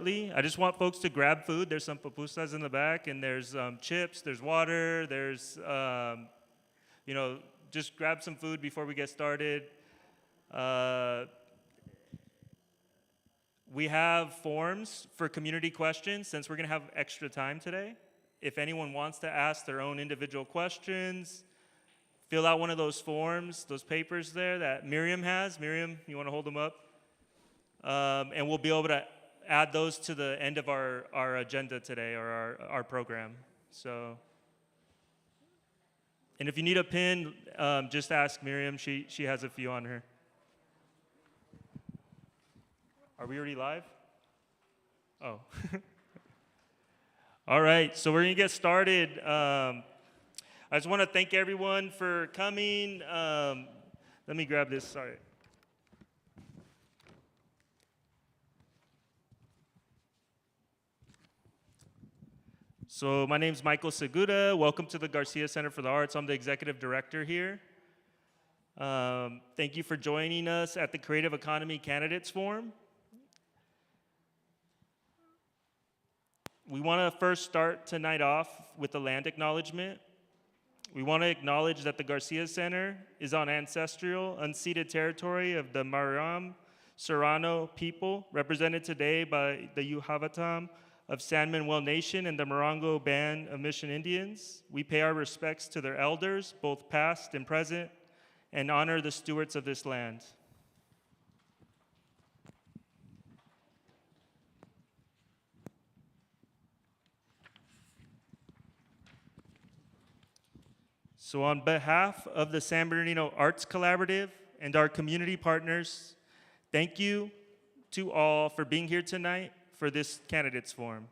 shortly. I just want folks to grab food. There's some pupusas in the back, and there's chips, there's water, there's, just grab some food before we get started. We have forms for community questions since we're going to have extra time today. If anyone wants to ask their own individual questions, fill out one of those forms, those papers there that Miriam has. Miriam, you want to hold them up? And we'll be able to add those to the end of our agenda today, or our program. So, and if you need a pin, just ask Miriam. She has a few on her. Are we already live? Oh. All right, so we're going to get started. I just want to thank everyone for coming. Let me grab this, sorry. So my name's Michael Segura. Welcome to the Garcia Center for the Arts. I'm the executive director here. Thank you for joining us at the Creative Economy Candidates Forum. We want to first start tonight off with a land acknowledgement. We want to acknowledge that the Garcia Center is on ancestral, unceded territory of the Maram Serrano people, represented today by the Yuhavatam of San Manuel Nation and the Morongo Band of Mission Indians. We pay our respects to their elders, both past and present, and honor the stewards of this land. So on behalf of the San Bernardino Arts Collaborative and our community partners, thank you to all for being here tonight for this candidates forum.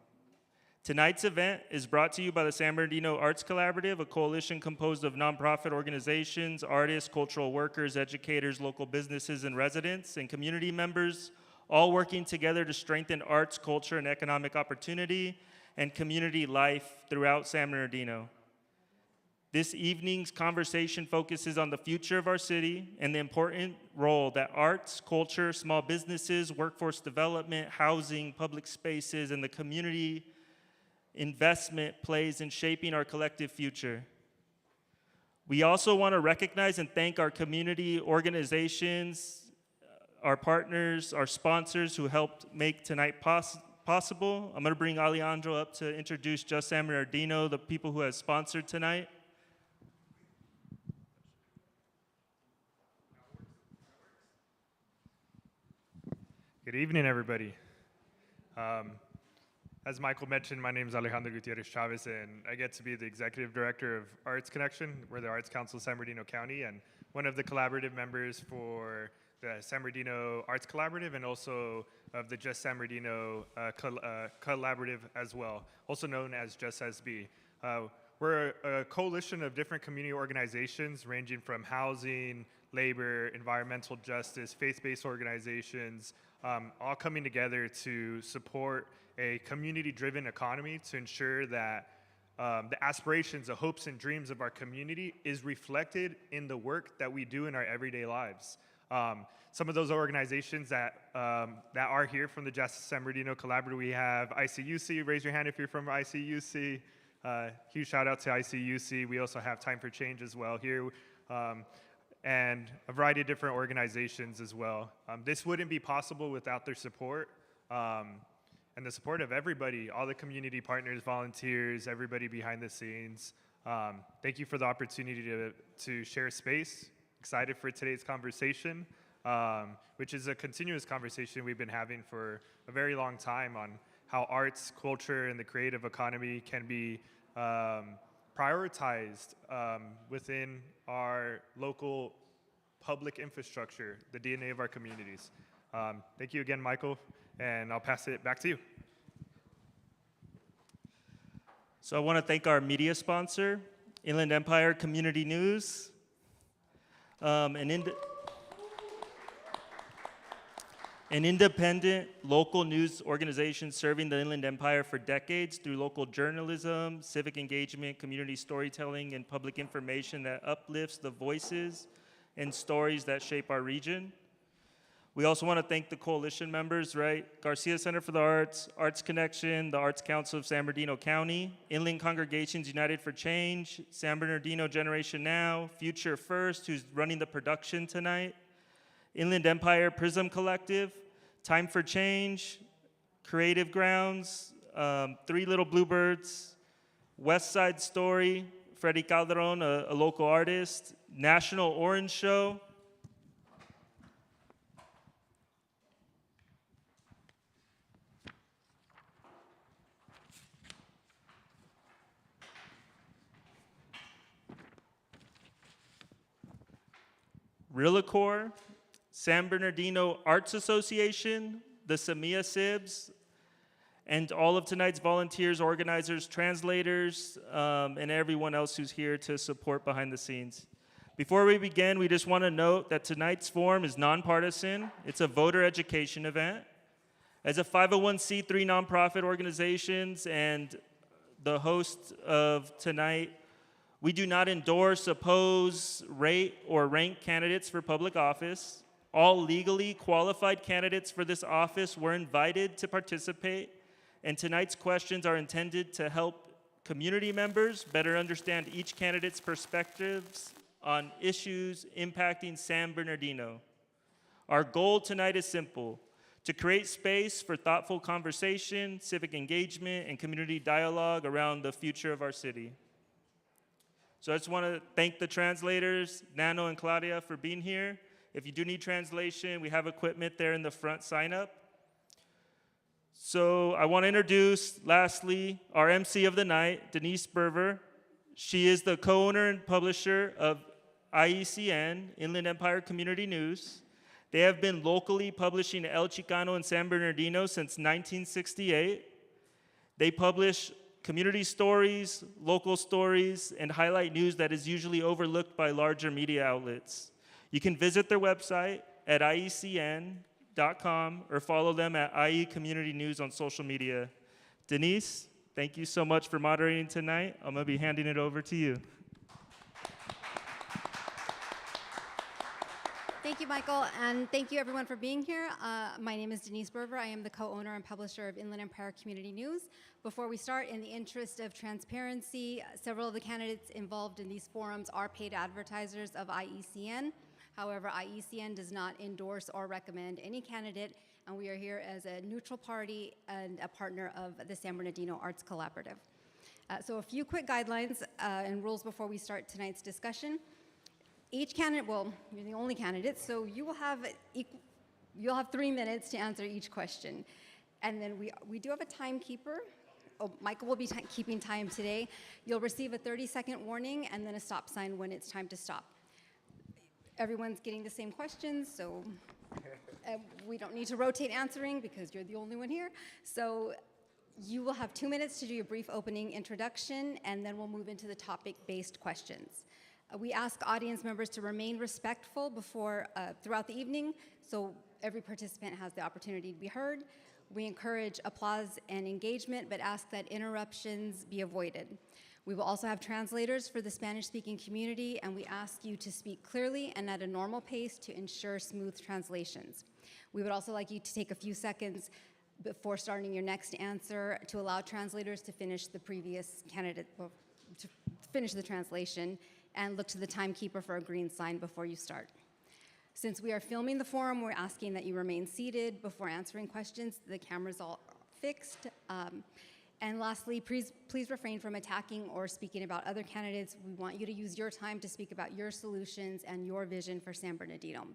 Tonight's event is brought to you by the San Bernardino Arts Collaborative, a coalition composed of nonprofit organizations, artists, cultural workers, educators, local businesses and residents, and community members, all working together to strengthen arts, culture, and economic opportunity and community life throughout San Bernardino. This evening's conversation focuses on the future of our city and the important role that arts, culture, small businesses, workforce development, housing, public spaces, and the community investment plays in shaping our collective future. We also want to recognize and thank our community organizations, our partners, our sponsors who helped make tonight possible. I'm going to bring Alejandro up to introduce Just San Bernardino, the people who have sponsored tonight. Good evening, everybody. As Michael mentioned, my name is Alejandro Gutierrez Chavez, and I get to be the executive director of Arts Connection. We're the Arts Council of San Bernardino County, and one of the collaborative members for the San Bernardino Arts Collaborative, and also of the Just San Bernardino Collaborative as well, also known as Just SB. We're a coalition of different community organizations ranging from housing, labor, environmental justice, faith-based organizations, all coming together to support a community-driven economy to ensure that the aspirations, the hopes and dreams of our community is reflected in the work that we do in our everyday lives. Some of those organizations that are here from the Just San Bernardino Collaborative, we have ICUC. Raise your hand if you're from ICUC. Huge shout out to ICUC. We also have Time for Change as well here. And a variety of different organizations as well. This wouldn't be possible without their support and the support of everybody, all the community partners, volunteers, everybody behind the scenes. Thank you for the opportunity to share space. Excited for today's conversation, which is a continuous conversation we've been having for a very long time on how arts, culture, and the creative economy can be prioritized within our local public infrastructure, the DNA of our communities. Thank you again, Michael, and I'll pass it back to you. So I want to thank our media sponsor, Inland Empire Community News, an independent local news organization serving the Inland Empire for decades through local journalism, civic engagement, community storytelling, and public information that uplifts the voices and stories that shape our region. We also want to thank the coalition members, right? Garcia Center for the Arts, Arts Connection, the Arts Council of San Bernardino County, Inland Congregations United for Change, San Bernardino Generation Now, Future First, who's running the production tonight, Inland Empire Prism Collective, Time for Change, Creative Grounds, Three Little Bluebirds, West Side Story, Freddie Calderon, a local artist, National Orange Show, Realicor, San Bernardino Arts Association, the Samia Sibs, and all of tonight's volunteers, organizers, translators, and everyone else who's here to support behind the scenes. Before we begin, we just want to note that tonight's forum is nonpartisan. It's a voter education event. As a 501c3 nonprofit organizations and the host of tonight, we do not endorse, oppose, rate, or rank candidates for public office. All legally qualified candidates for this office were invited to participate, and tonight's questions are intended to help community members better understand each candidate's perspectives on issues impacting San Bernardino. Our goal tonight is simple: to create space for thoughtful conversation, civic engagement, and community dialogue around the future of our city. So I just want to thank the translators, Nano and Claudia, for being here. If you do need translation, we have equipment there in the front sign-up. So I want to introduce, lastly, our MC of the night, Denise Berver. She is the co-owner and publisher of IECN, Inland Empire Community News. They have been locally publishing El Chicano in San Bernardino since 1968. They publish community stories, local stories, and highlight news that is usually overlooked by larger media outlets. You can visit their website at iecn.com or follow them at IE Community News on social media. Denise, thank you so much for moderating tonight. I'm gonna be handing it over to you. Thank you, Michael, and thank you everyone for being here. My name is Denise Berver. I am the co-owner and publisher of Inland Empire Community News. Before we start, in the interest of transparency, several of the candidates involved in these forums are paid advertisers of IECN. However, IECN does not endorse or recommend any candidate, and we are here as a neutral party and a partner of the San Bernardino Arts Collaborative. So a few quick guidelines and rules before we start tonight's discussion. Each candidate, well, you're the only candidate, so you'll have 3 minutes to answer each question. And then we do have a timekeeper. Oh, Michael will be keeping time today. You'll receive a 30-second warning and then a stop sign when it's time to stop. Everyone's getting the same questions, so we don't need to rotate answering because you're the only one here. So you will have 2 minutes to do your brief opening introduction, and then we'll move into the topic-based questions. We ask audience members to remain respectful throughout the evening, so every participant has the opportunity to be heard. We encourage applause and engagement, but ask that interruptions be avoided. We will also have translators for the Spanish-speaking community, and we ask you to speak clearly and at a normal pace to ensure smooth translations. We would also like you to take a few seconds before starting your next answer to allow translators to finish the previous candidate, to finish the translation, and look to the timekeeper for a green sign before you start. Since we are filming the forum, we're asking that you remain seated before answering questions. The camera's all fixed. And lastly, please refrain from attacking or speaking about other candidates. We want you to use your time to speak about your solutions and your vision for San Bernardino.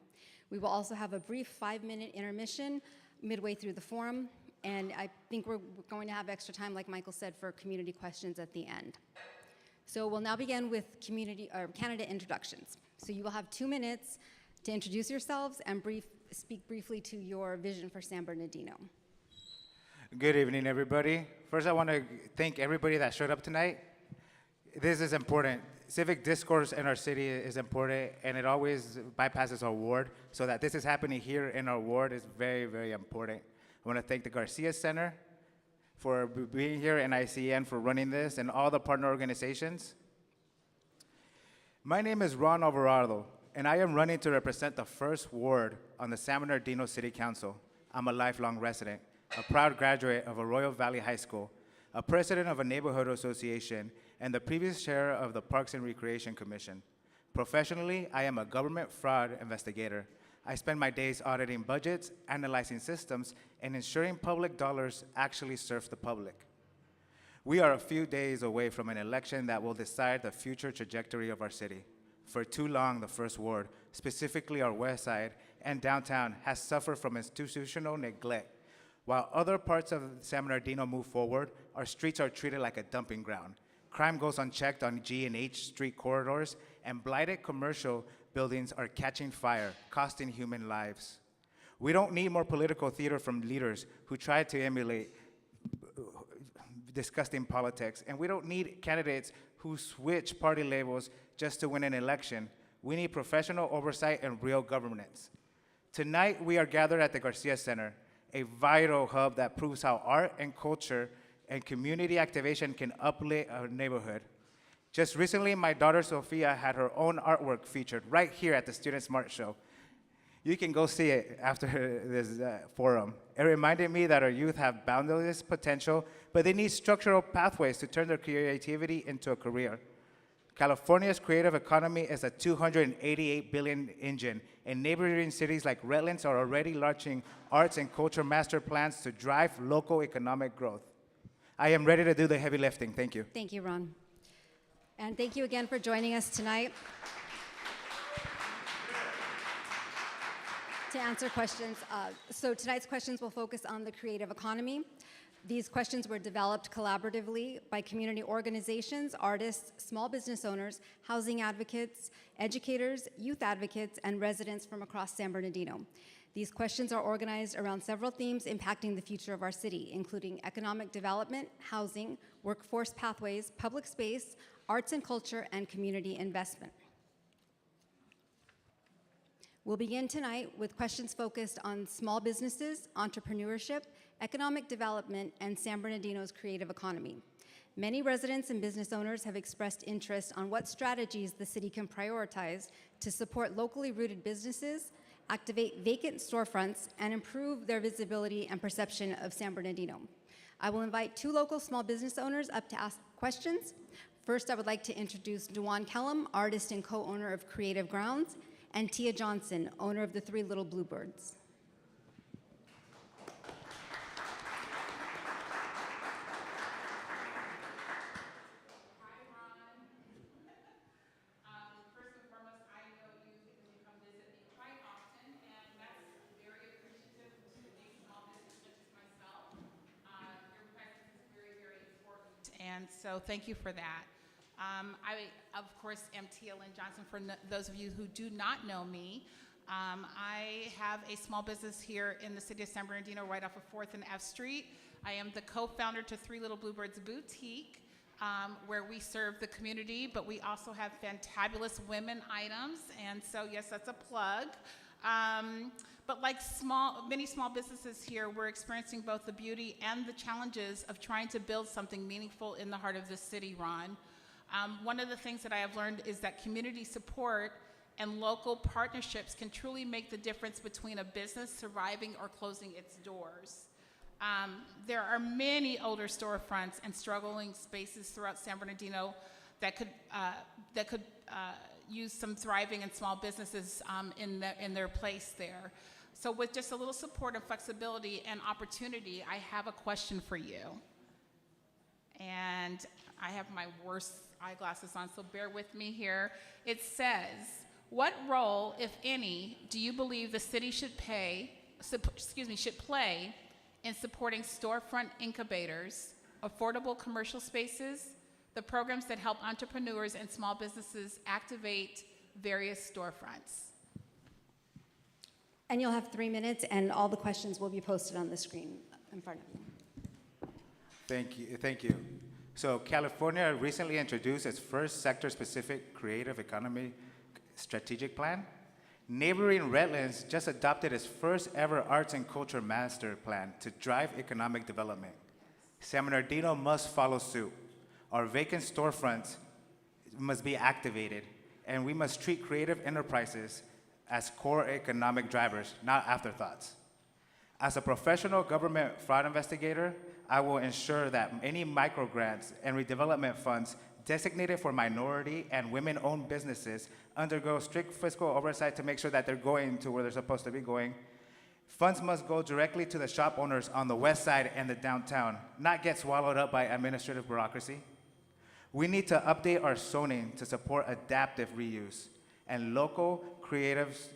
We will also have a brief 5-minute intermission midway through the forum, and I think we're going to have extra time, like Michael said, for community questions at the end. So we'll now begin with candidate introductions. So you will have 2 minutes to introduce yourselves and speak briefly to your vision for San Bernardino. Good evening, everybody. First, I want to thank everybody that showed up tonight. This is important. Civic discourse in our city is important, and it always bypasses our ward. So that this is happening here in our ward is very, very important. I want to thank the Garcia Center for being here and ICN for running this and all the partner organizations. My name is Ron Alvarado, and I am running to represent the first ward on the San Bernardino City Council. I'm a lifelong resident, a proud graduate of Arroyo Valley High School, a president of a neighborhood association, and the previous chair of the Parks and Recreation Commission. Professionally, I am a government fraud investigator. I spend my days auditing budgets, analyzing systems, and ensuring public dollars actually serve the public. We are a few days away from an election that will decide the future trajectory of our city. For too long, the First Ward, specifically our west side and downtown, has suffered from institutional neglect. While other parts of San Bernardino move forward, our streets are treated like a dumping ground. Crime goes unchecked on G and H street corridors, and blighted commercial buildings are catching fire, costing human lives. We don't need more political theater from leaders who try to emulate disgusting politics, and we don't need candidates who switch party labels just to win an election. We need professional oversight and real governance. Tonight, we are gathered at the Garcia Center, a vital hub that proves how art and culture and community activation can uplift our neighborhood. Just recently, my daughter Sophia had her own artwork featured right here at the Student Smart Show. You can go see it after this forum. It reminded me that our youth have boundless potential, but they need structural pathways to turn their creativity into a career. California's creative economy is a $288 billion engine, and neighboring cities like Redlands are already launching arts and culture master plans to drive local economic growth. I am ready to do the heavy lifting. Thank you. Thank you, Ron. And thank you again for joining us tonight to answer questions. So tonight's questions will focus on the creative economy. These questions were developed collaboratively by community organizations, artists, small business owners, housing advocates, educators, youth advocates, and residents from across San Bernardino. These questions are organized around several themes impacting the future of our city, including economic development, housing, workforce pathways, public space, arts and culture, and community investment. We'll begin tonight with questions focused on small businesses, entrepreneurship, economic development, and San Bernardino's creative economy. Many residents and business owners have expressed interest on what strategies the city can prioritize to support locally rooted businesses, activate vacant storefronts, and improve their visibility and perception of San Bernardino. I will invite two local small business owners up to ask questions. First, I would like to introduce Duan Kellum, artist and co-owner of Creative Grounds, and Tia Johnson, owner of the Three Little Bluebirds. And so thank you for that. I, of course, am Tia Lynn Johnson. For those of you who do not know me, I have a small business here in the city of San Bernardino right off of 4th and F Street. I am the co-founder to Three Little Bluebirds Boutique, where we serve the community, but we also have fantabulous women items. And so, yes, that's a plug. But like many small businesses here, we're experiencing both the beauty and the challenges of trying to build something meaningful in the heart of the city, Ron. One of the things that I have learned is that community support and local partnerships can truly make the difference between a business surviving or closing its doors. There are many older storefronts and struggling spaces throughout San Bernardino that could use some thriving and small businesses in their place there. So with just a little support and flexibility and opportunity, I have a question for you. And I have my worst eyeglasses on, so bear with me here. It says, what role, if any, do you believe the city should play in supporting storefront incubators, affordable commercial spaces, the programs that help entrepreneurs and small businesses activate various storefronts? And you'll have 3 minutes, and all the questions will be posted on the screen in front of you. Thank you. So California recently introduced its first sector-specific creative economy strategic plan. Neighboring Redlands just adopted its first ever arts and culture master plan to drive economic development. San Bernardino must follow suit. Our vacant storefronts must be activated, and we must treat creative enterprises as core economic drivers, not afterthoughts. As a professional government fraud investigator, I will ensure that any microgrants and redevelopment funds designated for minority and women-owned businesses undergo strict fiscal oversight to make sure that they're going to where they're supposed to be going. Funds must go directly to the shop owners on the west side and the downtown, not get swallowed up by administrative bureaucracy. We need to update our zoning to support adaptive reuse and local creatives,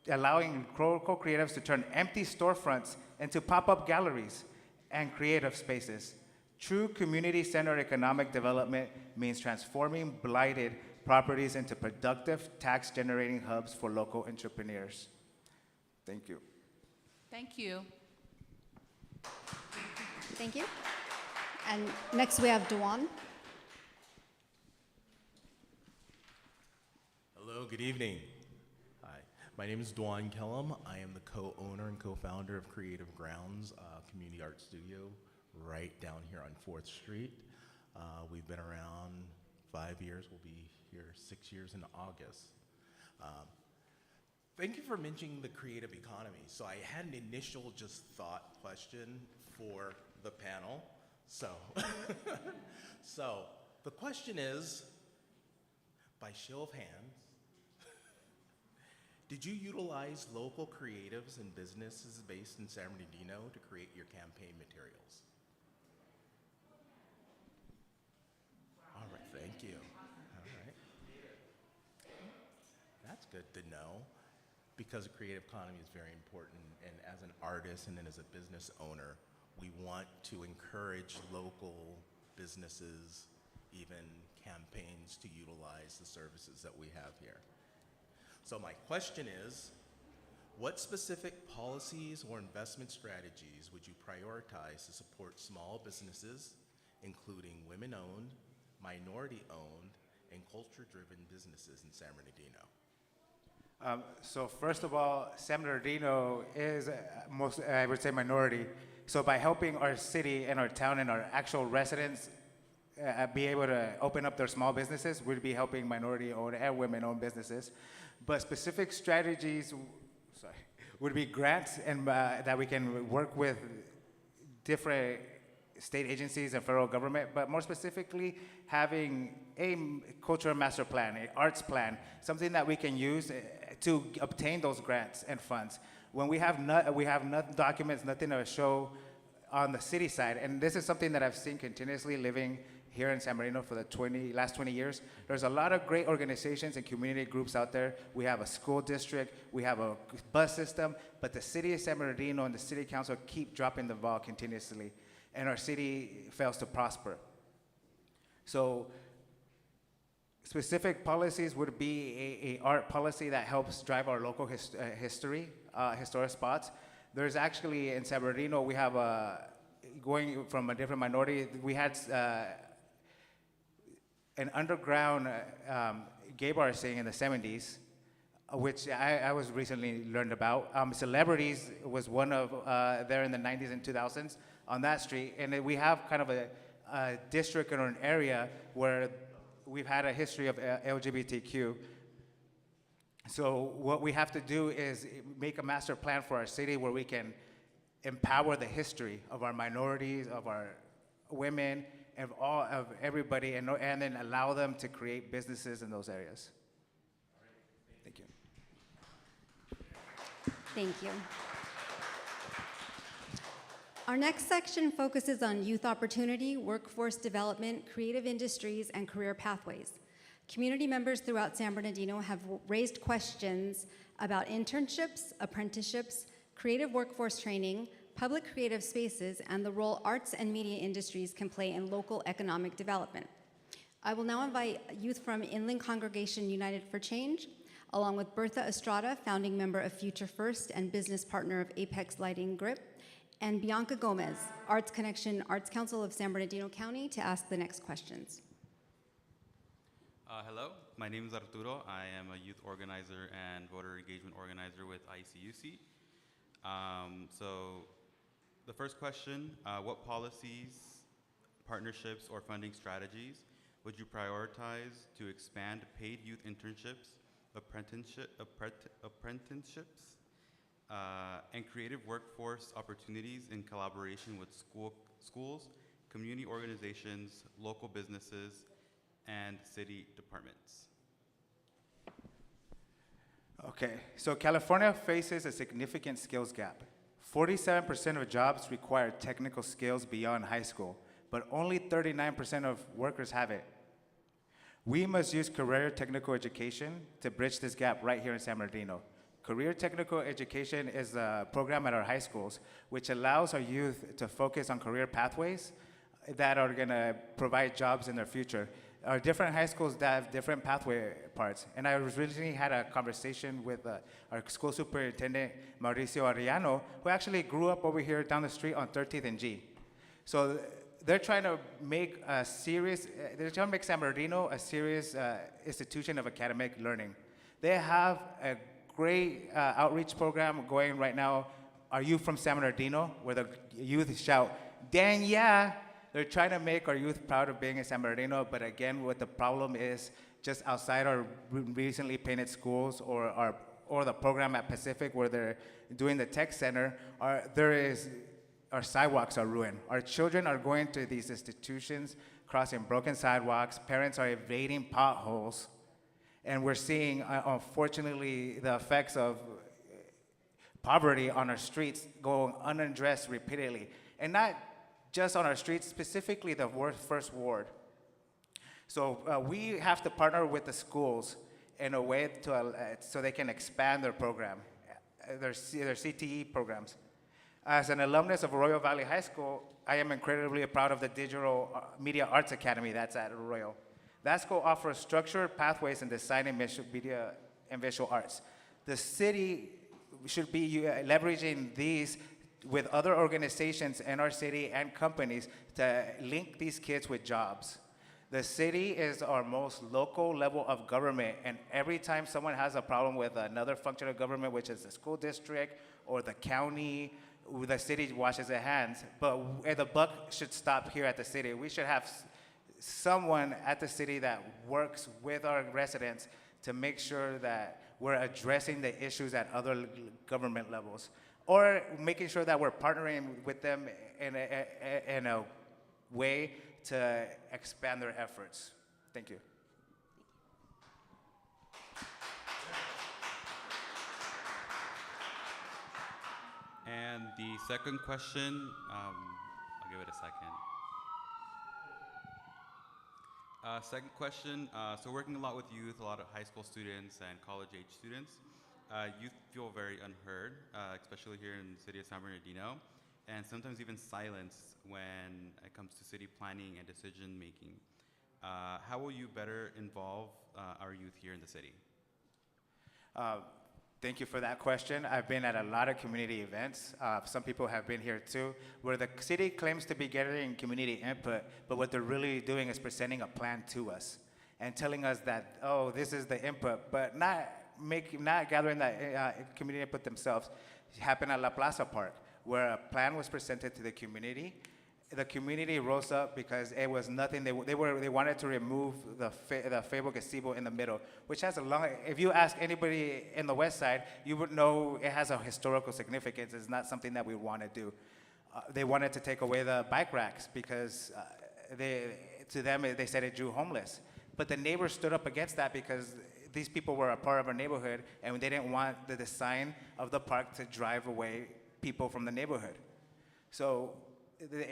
allowing local creatives to turn empty storefronts into pop-up galleries and creative spaces. True community-centered economic development means transforming blighted properties into productive tax-generating hubs for local entrepreneurs. Thank you. Thank you. Thank you. And next we have Dewan. Hello, good evening. Hi, my name is Dwan Kellum. I am the co-owner and co-founder of Creative Grounds Community Art Studio right down here on 4th Street. We've been around 5 years. We'll be here 6 years in August. Thank you for mentioning the creative economy. So I had an initial just thought question for the panel. So, so the question is, by show of hands, did you utilize local creatives and businesses based in San Bernardino to create your campaign materials? All right, thank you. All right. That's good to know, because the creative economy is very important, and as an artist and then as a business owner, we want to encourage local businesses, even campaigns, to utilize the services that we have here. So my question is, what specific policies or investment strategies would you prioritize to support small businesses, including women-owned, minority-owned, and culture-driven businesses in San Bernardino? So first of all, San Bernardino is most, I would say, minority. So by helping our city and our town and our actual residents be able to open up their small businesses, we'd be helping minority-owned and women-owned businesses. But specific strategies, would be grants and that we can work with different state agencies and federal government, but more specifically, having a cultural master plan, an arts plan, something that we can use to obtain those grants and funds. When we have documents, nothing to show on the city side, and this is something that I've seen continuously living here in San Bernardino for the last 20 years. There's a lot of great organizations and community groups out there. We have a school district, we have a bus system, but the city of San Bernardino and the city council keep dropping the ball continuously, and our city fails to prosper. So specific policies would be a art policy that helps drive our local history, historic spots. There's actually, in San Bernardino, we have going from a different minority, we had an underground gay bar scene in the 70s, which I was recently learned about. Celebrities was one of there in the 90s and 2000s on that street, and then we have kind of a district or an area where we've had a history of LGBTQ. So what we have to do is make a master plan for our city where we can empower the history of our minorities, of our women, of everybody, and then allow them to create businesses in those areas. Thank you. Thank you. Our next section focuses on youth opportunity, workforce development, creative industries, and career pathways. Community members throughout San Bernardino have raised questions about internships, apprenticeships, creative workforce training, public creative spaces, and the role arts and media industries can play in local economic development. I will now invite youth from Inland Congregation United for Change, along with Bertha Estrada, founding member of Future First and business partner of Apex Lighting Grip, and Bianca Gomez, Arts Connection Arts Council of San Bernardino County, to ask the next questions. Hello, my name is Arturo. I am a youth organizer and voter engagement organizer with ICUC. So the first question, what policies, partnerships, or funding strategies would you prioritize to expand paid youth internships, apprenticeships, and creative workforce opportunities in collaboration with schools, community organizations, local businesses, and city departments? Okay, so California faces a significant skills gap. 47% of jobs require technical skills beyond high school, but only 39% of workers have it. We must use career technical education to bridge this gap right here in San Bernardino. Career technical education is a program at our high schools which allows our youth to focus on career pathways that are gonna provide jobs in their future. Our different high schools that have different pathway parts. And I recently had a conversation with our school superintendent, Mauricio Ariano, who actually grew up over here down the street on 13th and G. So they're trying to make San Bernardino a serious institution of academic learning. They have a great outreach program going right now, Are You From San Bernardino, where the youth shout, "Dang yeah!" They're trying to make our youth proud of being in San Bernardino, but again, what the problem is, just outside our recently painted schools or the program at Pacific where they're doing the tech center, our sidewalks are ruined. Our children are going to these institutions, crossing broken sidewalks, parents are evading potholes, and we're seeing, unfortunately, the effects of poverty on our streets going unaddressed repeatedly. And not just on our streets, specifically the first ward. So we have to partner with the schools in a way so they can expand their program, their CTE programs. As an alumnus of Arroyo Valley High School, I am incredibly proud of the Digital Media Arts Academy that's at Arroyo. That school offers structured pathways in design and media and visual arts. The city should be leveraging these with other organizations in our city and companies to link these kids with jobs. The city is our most local level of government, and every time someone has a problem with another function of government, which is the school district or the county, the city washes their hands. But the buck should stop here at the city. We should have someone at the city that works with our residents to make sure that we're addressing the issues at other government levels, or making sure that we're partnering with them in a way to expand their efforts. Thank you. And the second question, I'll give it a second. Second question, so working a lot with youth, a lot of high school students and college-age students, youth feel very unheard, especially here in the city of San Bernardino, and sometimes even silenced when it comes to city planning and decision-making. How will you better involve our youth here in the city? Thank you for that question. I've been at a lot of community events. Some people have been here too, where the city claims to be gathering community input, but what they're really doing is presenting a plan to us and telling us that, oh, this is the input, but not gathering that community input themselves. It happened at La Plaza Park, where a plan was presented to the community. The community rose up because it was nothing. They wanted to remove the Fable gazebo in the middle, which has a long. If you ask anybody in the West Side, you would know it has a historical significance. It's not something that we want to do. They wanted to take away the bike racks because to them they said it drew homeless. But the neighbors stood up against that because these people were a part of our neighborhood, and they didn't want the design of the park to drive away people from the neighborhood. So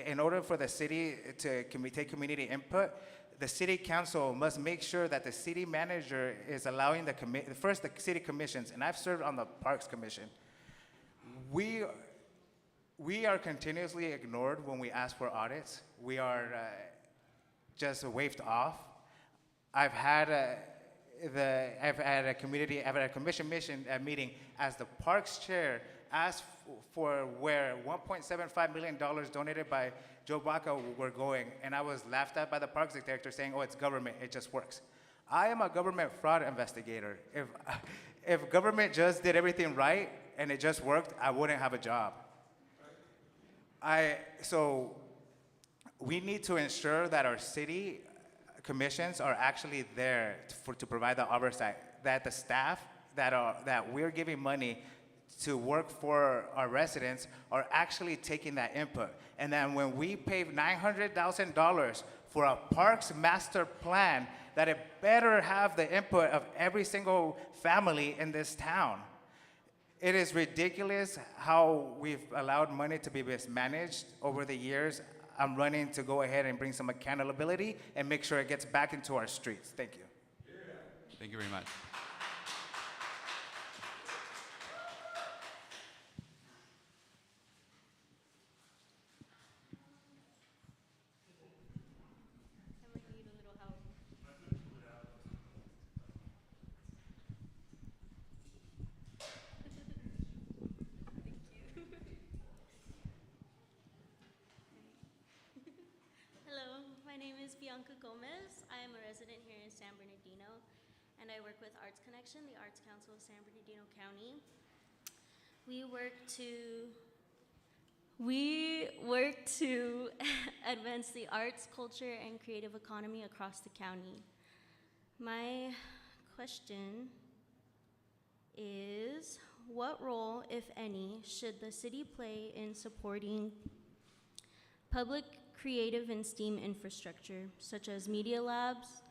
in order for the city to take community input, the city council must make sure that the city manager is allowing the city commissions, and I've served on the Parks Commission. We are continuously ignored when we ask for audits. We are just waved off. I've had a commission meeting as the Parks chair asked for where $1.75 million donated by Joe Baca were going, and I was laughed at by the Parks director saying, oh, it's government, it just works. I am a government fraud investigator. If government just did everything right and it just worked, I wouldn't have a job. So we need to ensure that our city commissions are actually there to provide the oversight, that the staff that we're giving money to work for our residents are actually taking that input. And then when we pay $900,000 for a parks master plan, that it better have the input of every single family in this town. It is ridiculous how we've allowed money to be mismanaged over the years. I'm running to go ahead and bring some accountability and make sure it gets back into our streets. Thank you. Thank you very much. Hello, my name is Bianca Gomez. I am a resident here in San Bernardino, and I work with Arts Connection, the Arts Council of San Bernardino County. We work to advance the arts, culture, and creative economy across the county. My question is, what role, if any, should the city play in supporting public, creative, and STEAM infrastructure, such as media labs,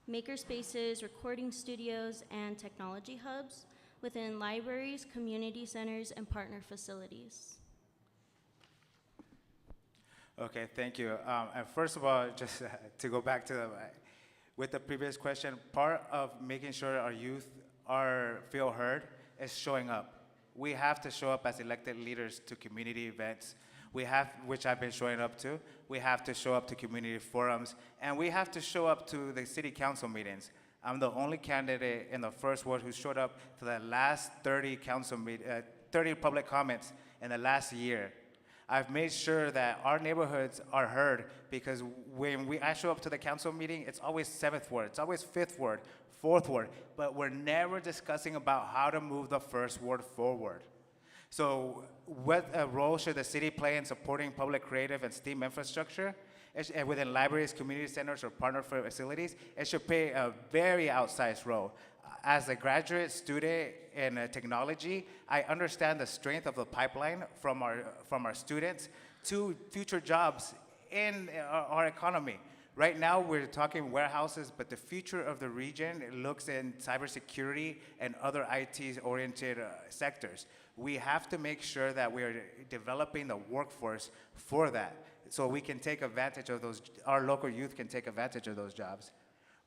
maker spaces, recording studios, and technology hubs within libraries, community centers, and partner facilities? Okay, thank you. And first of all, just to go back to with the previous question, part of making sure our youth feel heard is showing up. We have to show up as elected leaders to community events. We have, which I've been showing up to. We have to show up to community forums, and we have to show up to the city council meetings. I'm the only candidate in the first ward who showed up to the last 30 30 public comments in the last year. I've made sure that our neighborhoods are heard, because when I show up to the council meeting, it's always 7th ward, it's always 5th ward, 4th ward, but we're never discussing about how to move the 1st ward forward. So what role should the city play in supporting public, creative, and STEAM infrastructure? Within libraries, community centers, or partner facilities? It should play a very outsized role. As a graduate student in technology, I understand the strength of the pipeline from our students to future jobs in our economy. Right now, we're talking warehouses, but the future of the region looks in cybersecurity and other IT-oriented sectors. We have to make sure that we are developing the workforce for that, so we can take advantage of those, our local youth can take advantage of those jobs.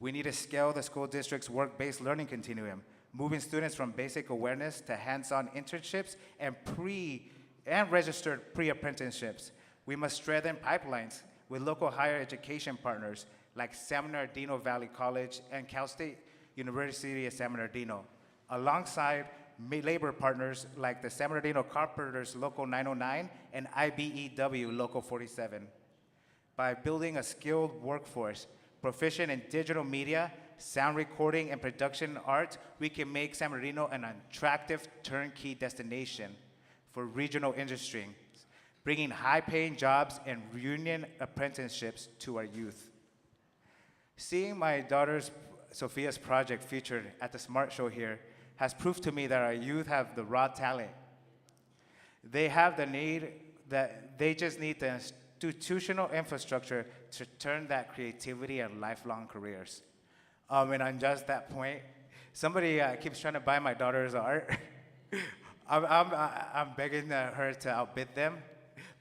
We need to scale the school district's work-based learning continuum, moving students from basic awareness to hands-on internships and registered pre-apprenticeships. We must strengthen pipelines with local higher education partners like San Bernardino Valley College and Cal State University of San Bernardino, alongside labor partners like the San Bernardino Carpenters Local 909 and IBEW Local 47. By building a skilled workforce, proficient in digital media, sound recording, and production art, we can make San Bernardino an attractive turnkey destination for regional industry, bringing high-paying jobs and union apprenticeships to our youth. Seeing my daughter's Sophia's project featured at the Smart Show here has proved to me that our youth have the raw talent. They have the need, that they just need the institutional infrastructure to turn that creativity and lifelong careers. And on just that point, somebody keeps trying to buy my daughter's art. I'm begging her to outbid them.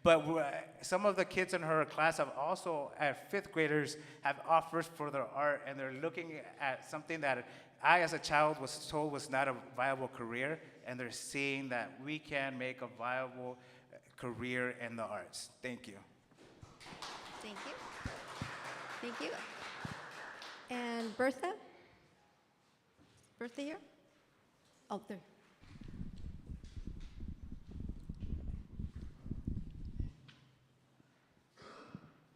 But some of the kids in her class have also, at 5th graders, have offers for their art, and they're looking at something that I, as a child, was told was not a viable career, and they're seeing that we can make a viable career in the arts. Thank you. Thank you. Thank you. And Bertha? Bertha here? Oh, there.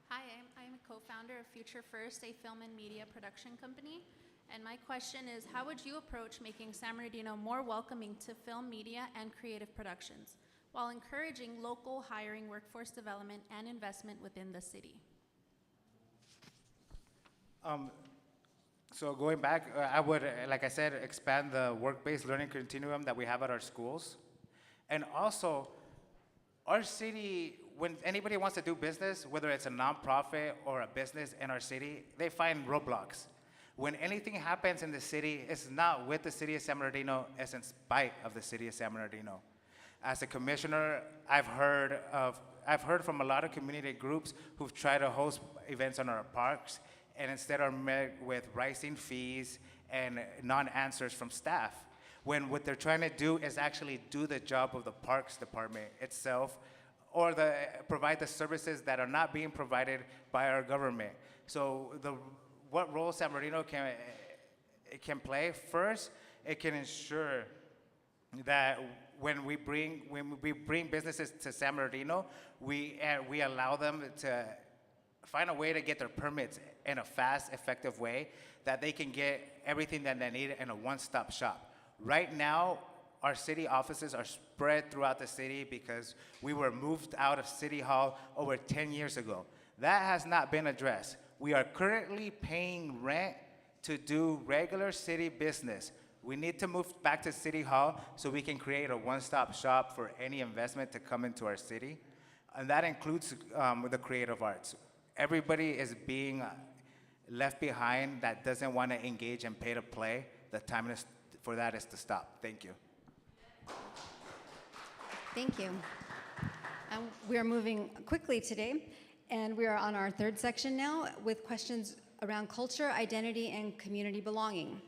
Hi, I'm a co-founder of Future First, a film and media production company. And my question is, how would you approach making San Bernardino more welcoming to film, media, and creative productions, while encouraging local hiring, workforce development, and investment within the city? So going back, I would, like I said, expand the work-based learning continuum that we have at our schools. And also, our city, when anybody wants to do business, whether it's a nonprofit or a business in our city, they find roadblocks. When anything happens in the city, it's not with the city of San Bernardino, it's in spite of the city of San Bernardino. As a commissioner, I've heard from a lot of community groups who've tried to host events on our parks, and instead are met with rising fees and non-answers from staff, when what they're trying to do is actually do the job of the Parks Department itself, or provide the services that are not being provided by our government. So what role San Bernardino can play? First, it can ensure that when we bring businesses to San Bernardino, we allow them to find a way to get their permits in a fast, effective way, that they can get everything that they need in a one-stop shop. Right now, our city offices are spread throughout the city because we were moved out of City Hall over 10 years ago. That has not been addressed. We are currently paying rent to do regular city business. We need to move back to City Hall so we can create a one-stop shop for any investment to come into our city. And that includes the creative arts. Everybody is being left behind that doesn't want to engage and pay to play. The time for that is to stop. Thank you. Thank you. We are moving quickly today, and we are on our third section now with questions around culture, identity, and community belonging.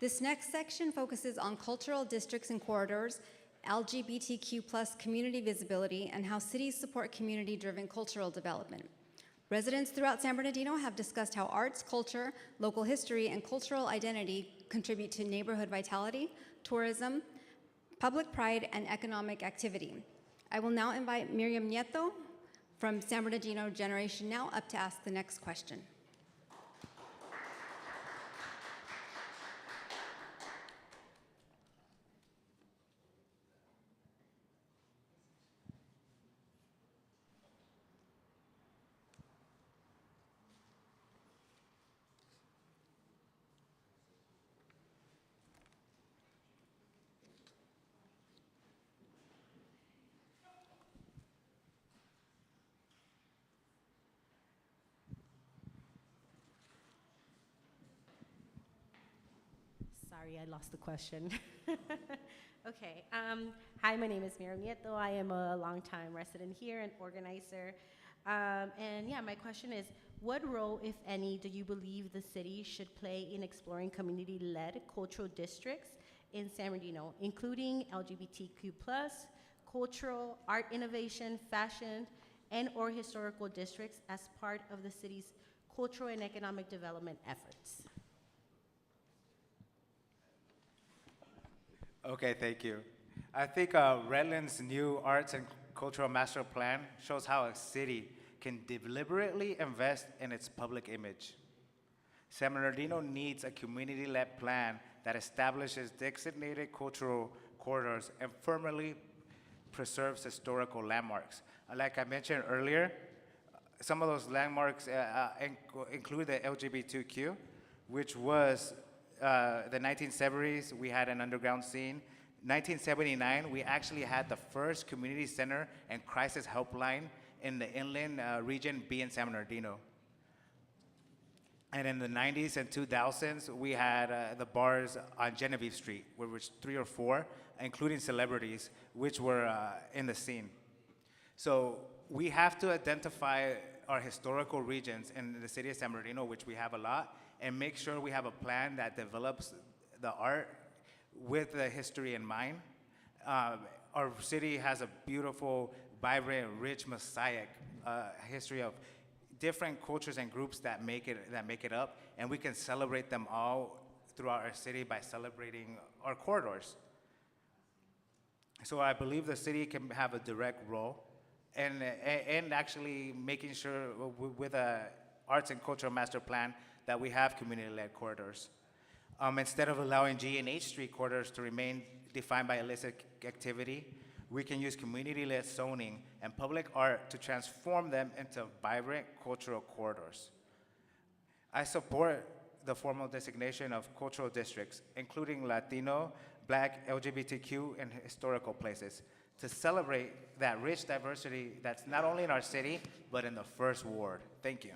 This next section focuses on cultural districts and corridors, LGBTQ+ community visibility, and how cities support community-driven cultural development. Residents throughout San Bernardino have discussed how arts, culture, local history, and cultural identity contribute to neighborhood vitality, tourism, public pride, and economic activity. I will now invite Miriam Nieto from San Bernardino Generation Now up to ask the next question. Sorry, I lost the question. Okay. Hi, my name is Miriam Nieto. I am a longtime resident here and organizer. And yeah, my question is, what role, if any, do you believe the city should play in exploring community-led cultural districts in San Bernardino, including LGBTQ+, cultural, art innovation, fashion, and/or historical districts as part of the city's cultural and economic development efforts? Okay, thank you. I think Redland's new arts and cultural master plan shows how a city can deliberately invest in its public image. San Bernardino needs a community-led plan that establishes designated cultural corridors and firmly preserves historical landmarks. Like I mentioned earlier, some of those landmarks include the LGBTQ, which was the 1970s, we had an underground scene. 1979, we actually had the first community center and crisis helpline in the inland region be in San Bernardino. And in the 90s and 2000s, we had the bars on Genevieve Street, where was 3 or 4, including celebrities, which were in the scene. So we have to identify our historical regions in the city of San Bernardino, which we have a lot, and make sure we have a plan that develops the art with the history in mind. Our city has a beautiful, vibrant, rich, mosaic history of different cultures and groups that make it up, and we can celebrate them all throughout our city by celebrating our corridors. So I believe the city can have a direct role, and actually making sure with a arts and cultural master plan that we have community-led corridors. Instead of allowing G and H Street corridors to remain defined by illicit activity, we can use community-led zoning and public art to transform them into vibrant cultural corridors. I support the formal designation of cultural districts, including Latino, Black, LGBTQ, and historical places, to celebrate that rich diversity that's not only in our city, but in the First Ward. Thank you.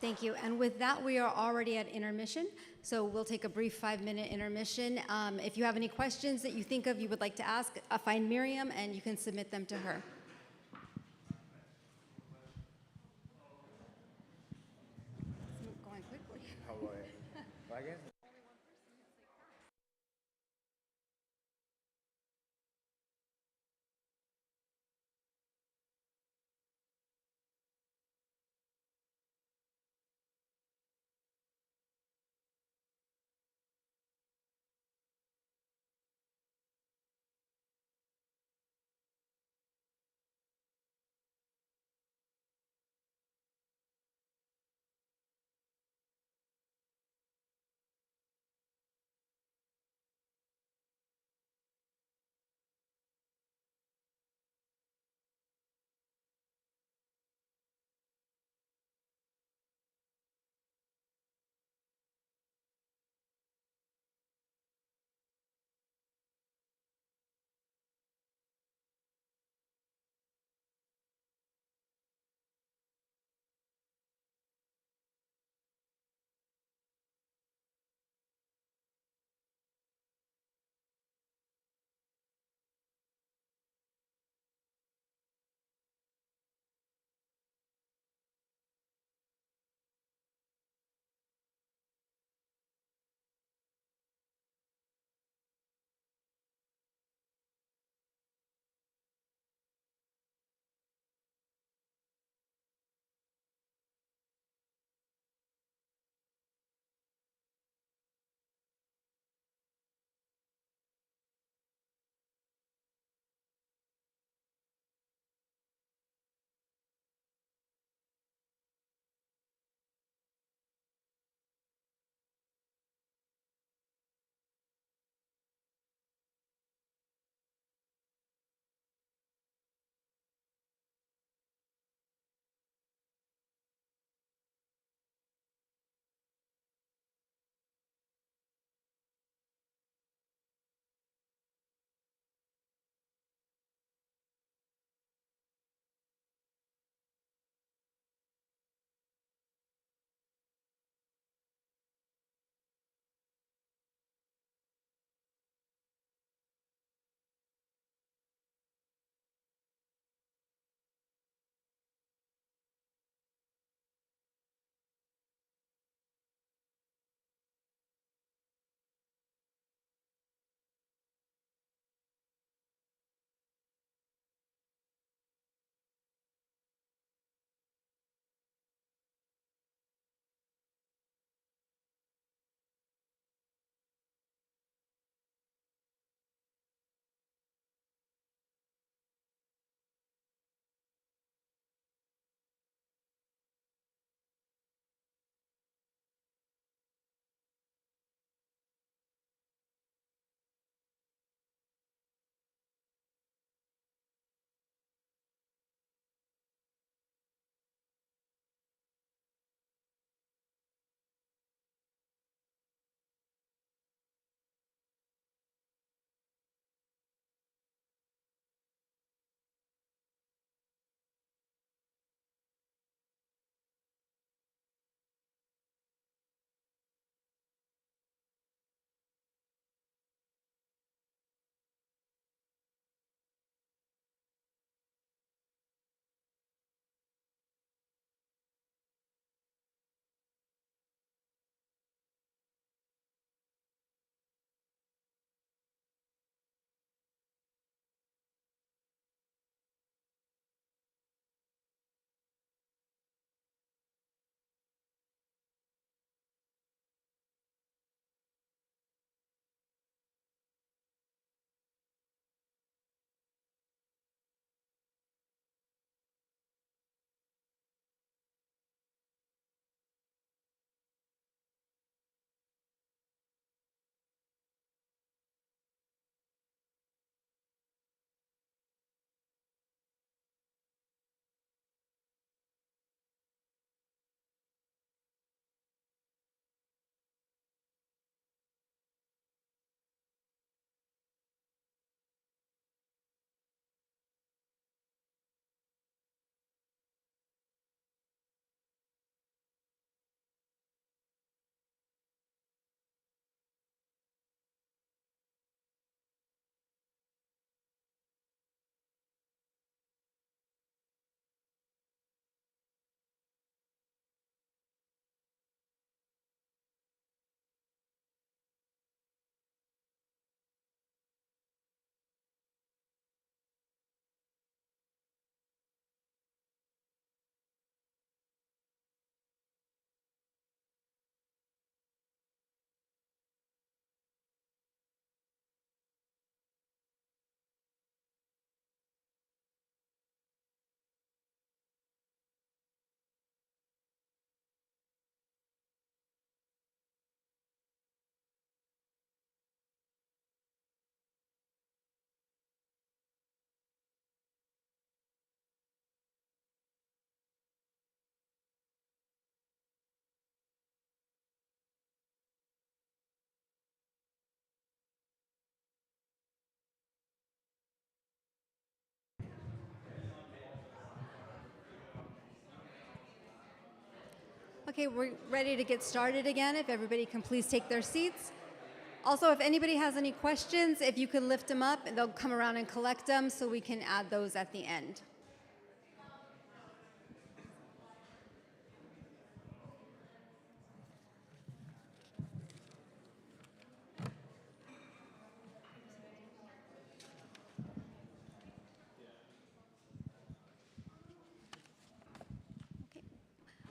Thank you. And with that, we are already at intermission. So we'll take a brief 5-minute intermission. If you have any questions that you think of you would like to ask, find Miriam and you can submit them to her. Going quickly. I guess. Okay, we're ready to get started again. If everybody can please take their seats. Also, if anybody has any questions, if you can lift them up, and they'll come around and collect them so we can add those at the end.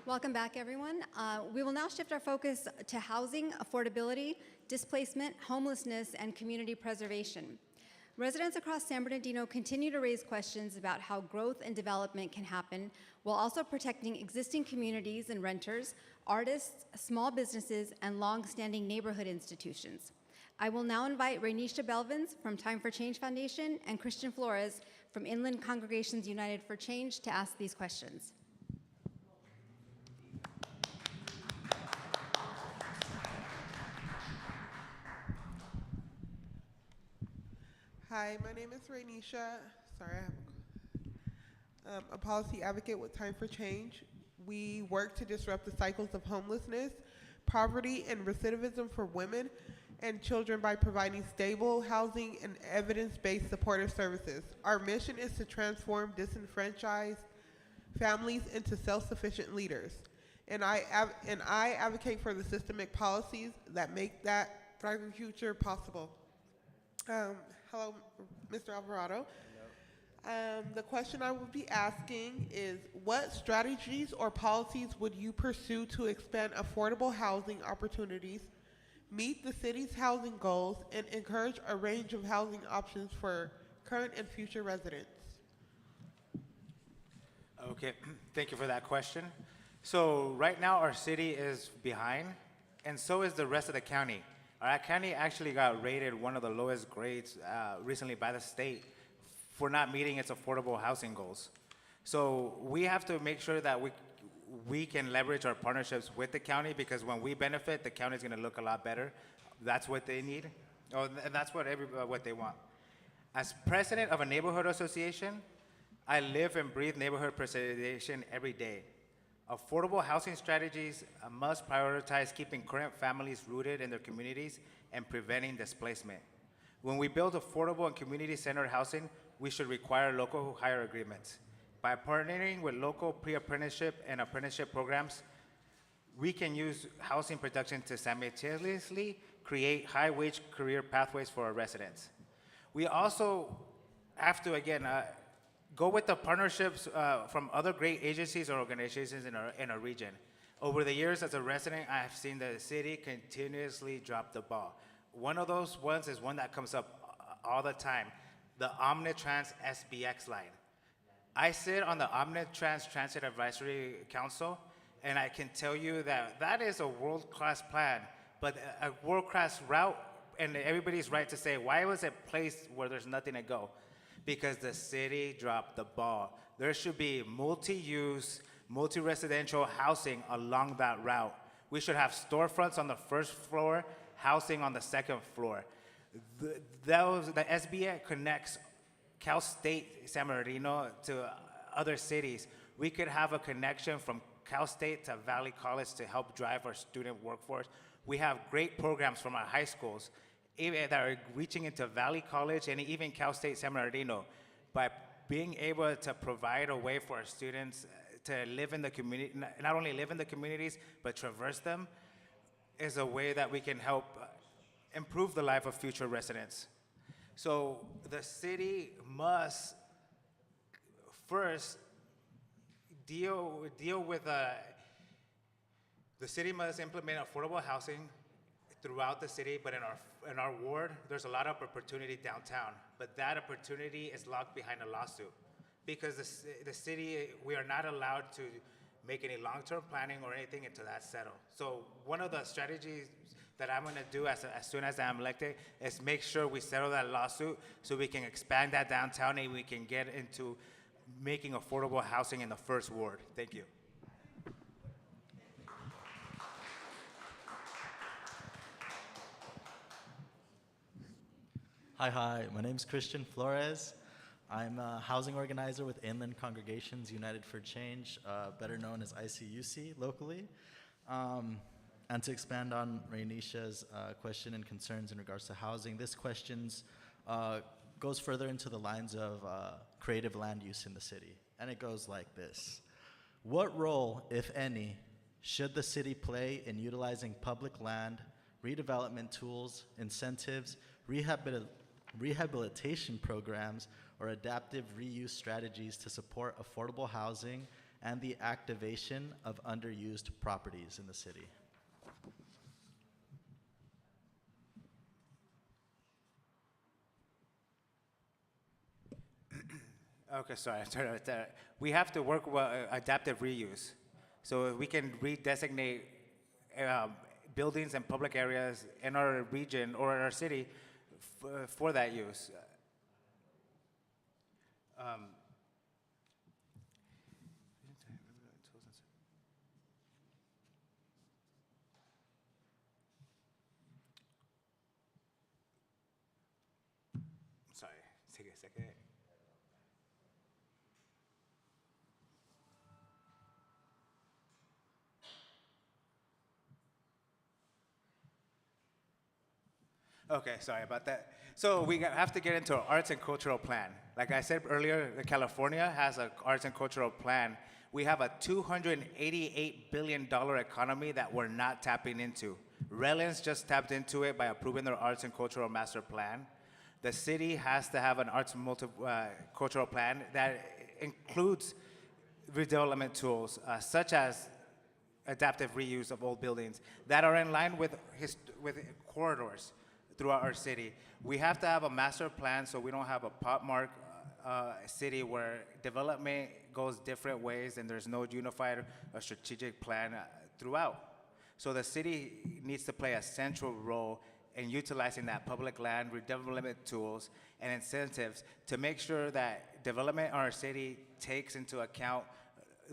Welcome back, everyone. We will now shift our focus to housing, affordability, displacement, homelessness, and community preservation. Residents across San Bernardino continue to raise questions about how growth and development can happen while also protecting existing communities and renters, artists, small businesses, and long-standing neighborhood institutions. I will now invite Rainisha Belvins from Time for Change Foundation and Christian Flores from Inland Congregations United for Change to ask these questions. Hi, my name is Rainisha. Sorry, I'm a policy advocate with Time for Change. We work to disrupt the cycles of homelessness, poverty, and recidivism for women and children by providing stable housing and evidence-based supportive services. Our mission is to transform disenfranchised families into self-sufficient leaders. And I advocate for the systemic policies that make that thriving future possible. Hello, Mr. Alvarado. The question I would be asking is, what strategies or policies would you pursue to expand affordable housing opportunities, meet the city's housing goals, and encourage a range of housing options for current and future residents? Okay, thank you for that question. So right now our city is behind, and so is the rest of the county. Our county actually got rated one of the lowest grades recently by the state for not meeting its affordable housing goals. So we have to make sure that we can leverage our partnerships with the county, because when we benefit, the county is going to look a lot better. That's what they need, and that's what they want. As president of a neighborhood association, I live and breathe neighborhood preservation every day. Affordable housing strategies must prioritize keeping current families rooted in their communities and preventing displacement. When we build affordable and community-centered housing, we should require local hire agreements. By partnering with local pre-apprenticeship and apprenticeship programs, we can use housing production to simultaneously create high-wage career pathways for our residents. We also have to, again, go with the partnerships from other great agencies or organizations in our region. Over the years, as a resident, I have seen the city continuously drop the ball. One of those ones is one that comes up all the time, the Omnitrans SBX line. I sit on the Omnitrans Transit Advisory Council, and I can tell you that that is a world-class plan, but a world-class route, and everybody's right to say, why was it placed where there's nothing to go? Because the city dropped the ball. There should be multi-use, multi-residential housing along that route. We should have storefronts on the first floor, housing on the second floor. The SBA connects Cal State San Bernardino to other cities. We could have a connection from Cal State to Valley College to help drive our student workforce. We have great programs from our high schools that are reaching into Valley College and even Cal State San Bernardino. By being able to provide a way for our students to live in the community, not only live in the communities, but traverse them, is a way that we can help improve the life of future residents. So the city must first deal with, the city must implement affordable housing throughout the city, but in our ward, there's a lot of opportunity downtown, but that opportunity is locked behind a lawsuit because the city, we are not allowed to make any long-term planning or anything until that's settled. So one of the strategies that I'm gonna do as soon as I'm elected is make sure we settle that lawsuit so we can expand that downtown and we can get into making affordable housing in the first ward. Thank you. Hi, my name is Christian Flores. I'm a housing organizer with Inland Congregations United for Change, better known as ICUC locally. And to expand on Rainisha's question and concerns in regards to housing, this question goes further into the lines of creative land use in the city. And it goes like this. What role, if any, should the city play in utilizing public land, redevelopment tools, incentives, rehabilitation programs, or adaptive reuse strategies to support affordable housing and the activation of underused properties in the city? Okay, sorry. We have to work with adaptive reuse. So we can redesignate buildings and public areas in our region or in our city for that use. Sorry, take a second. Okay, sorry about that. So we have to get into our arts and cultural plan. Like I said earlier, California has an arts and cultural plan. We have a $288 billion economy that we're not tapping into. Redlands just tapped into it by approving their arts and cultural master plan. The city has to have an arts and cultural plan that includes redevelopment tools, such as adaptive reuse of old buildings that are in line with corridors throughout our city. We have to have a master plan so we don't have a potmark city where development goes different ways and there's no unified or strategic plan throughout. So the city needs to play a central role in utilizing that public land, redevelopment tools, and incentives to make sure that development in our city takes into account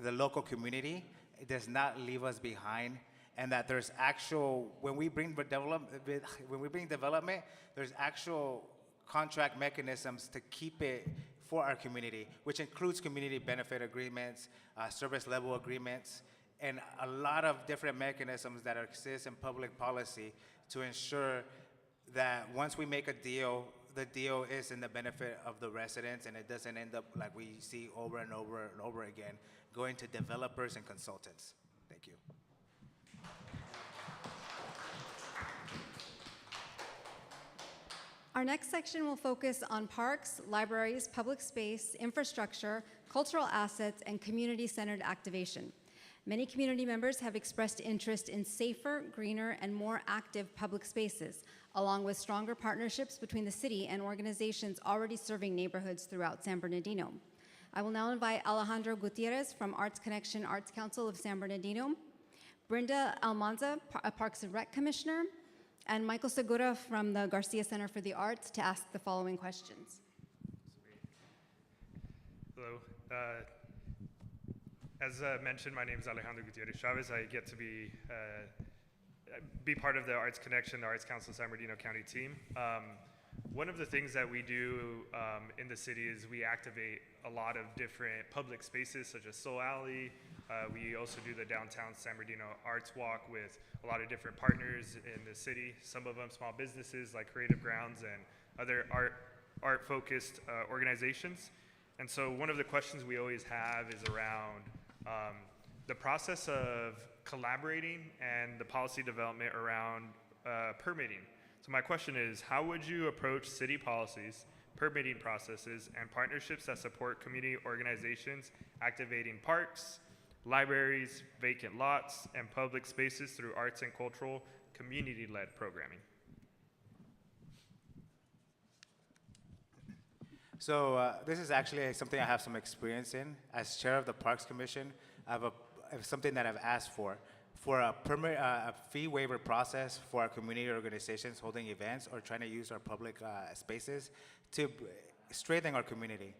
the local community, it does not leave us behind, and that there's actual, when we bring development, there's actual contract mechanisms to keep it for our community, which includes community benefit agreements, service level agreements, and a lot of different mechanisms that exist in public policy to ensure that once we make a deal, the deal is in the benefit of the residents and it doesn't end up like we see over and over and over again, going to developers and consultants. Thank you. Our next section will focus on parks, libraries, public space, infrastructure, cultural assets, and community-centered activation. Many community members have expressed interest in safer, greener, and more active public spaces, along with stronger partnerships between the city and organizations already serving neighborhoods throughout San Bernardino. I will now invite Alejandro Gutierrez from Arts Connection Arts Council of San Bernardino, Brenda Almanza, Parks and Rec Commissioner, and Michael Segura from the Garcia Center for the Arts to ask the following questions. Hello. As mentioned, my name is Alejandro Gutierrez Chavez. I get to be part of the Arts Connection, the Arts Council San Bernardino County team. One of the things that we do in the city is we activate a lot of different public spaces, such as Soul Alley. We also do the downtown San Bernardino Arts Walk with a lot of different partners in the city, some of them small businesses like Creative Grounds and other art-focused organizations. And so one of the questions we always have is around the process of collaborating and the policy development around permitting. So my question is, how would you approach city policies, permitting processes, and partnerships that support community organizations activating parks, libraries, vacant lots, and public spaces through arts and cultural community-led programming? So this is actually something I have some experience in. As chair of the Parks Commission, I have something that I've asked for a permit, a fee waiver process for our community organizations holding events or trying to use our public spaces to strengthen our community.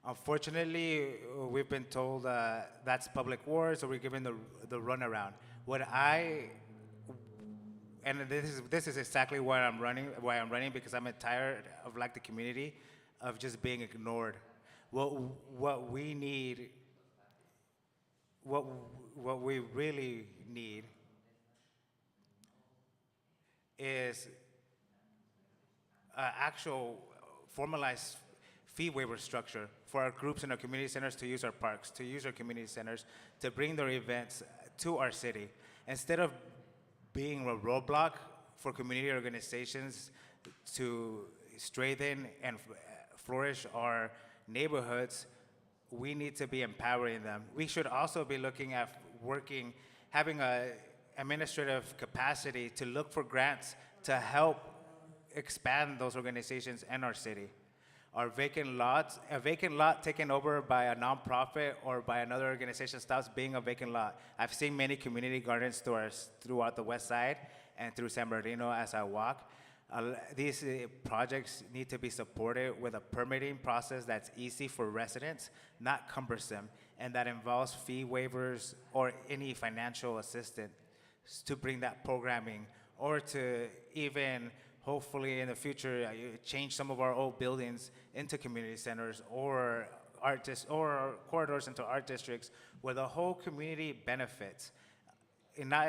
Unfortunately, we've been told that's public works, or we're given the runaround. And this is exactly why I'm running, because I'm tired of like the community of just being ignored. What we really need is actual formalized fee waiver structure for our groups and our community centers to use our parks, to use our community centers, to bring their events to our city. Instead of being a roadblock for community organizations to strengthen and flourish our neighborhoods, we need to be empowering them. We should also be looking at having a administrative capacity to look for grants to help expand those organizations in our city. Our vacant lots, a vacant lot taken over by a nonprofit or by another organization stops being a vacant lot. I've seen many community gardens throughout the west side and through San Bernardino as I walk. These projects need to be supported with a permitting process that's easy for residents, not cumbersome, and that involves fee waivers or any financial assistance to bring that programming, or to even hopefully in the future change some of our old buildings into community centers or or corridors into art districts where the whole community benefits. And not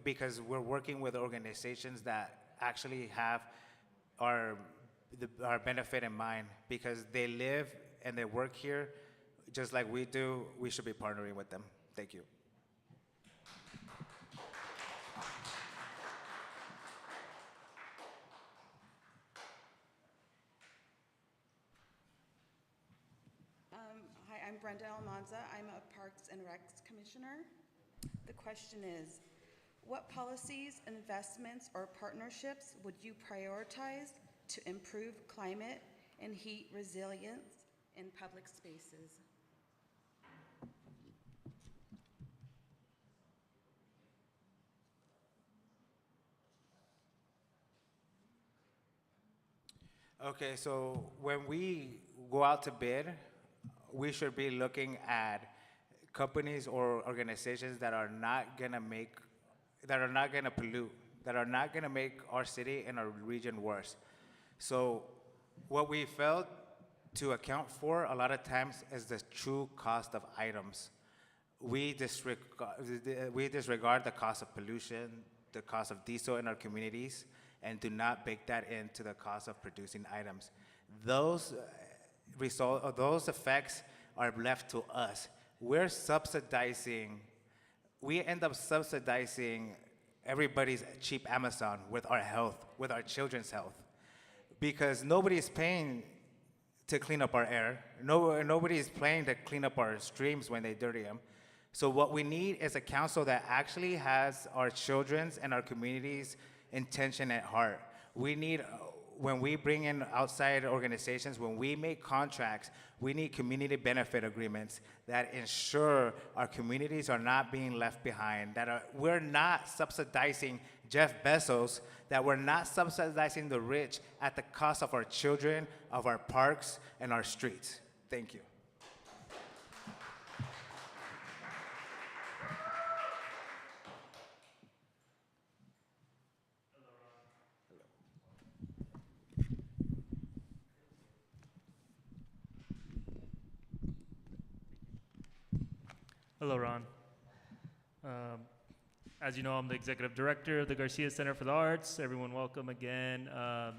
because we're working with organizations that actually have our benefit in mind, because they live and they work here just like we do. We should be partnering with them. Thank you. Hi, I'm Brenda Almanza. I'm a Parks and Recs Commissioner. The question is, what policies, investments, or partnerships would you prioritize to improve climate and heat resilience in public spaces? Okay, so when we go out to bid, we should be looking at companies or organizations that are not gonna pollute, that are not gonna make our city and our region worse. So what we failed to account for a lot of times is the true cost of items. We disregard the cost of pollution, the cost of diesel in our communities, and do not bake that into the cost of producing items. Those effects are left to us. We end up subsidizing everybody's cheap Amazon with our health, with our children's health, because nobody's paying to clean up our air. Nobody's paying to clean up our streams when they dirty them. So what we need is a council that actually has our children's and our community's intention at heart. We need, when we bring in outside organizations, when we make contracts, we need community benefit agreements that ensure our communities are not being left behind, that we're not subsidizing Jeff Bezos, that we're not subsidizing the rich at the cost of our children, of our parks, and our streets. Thank you. Hello, Ron. As you know, I'm the executive director of the Garcia Center for the Arts. Everyone, welcome again. As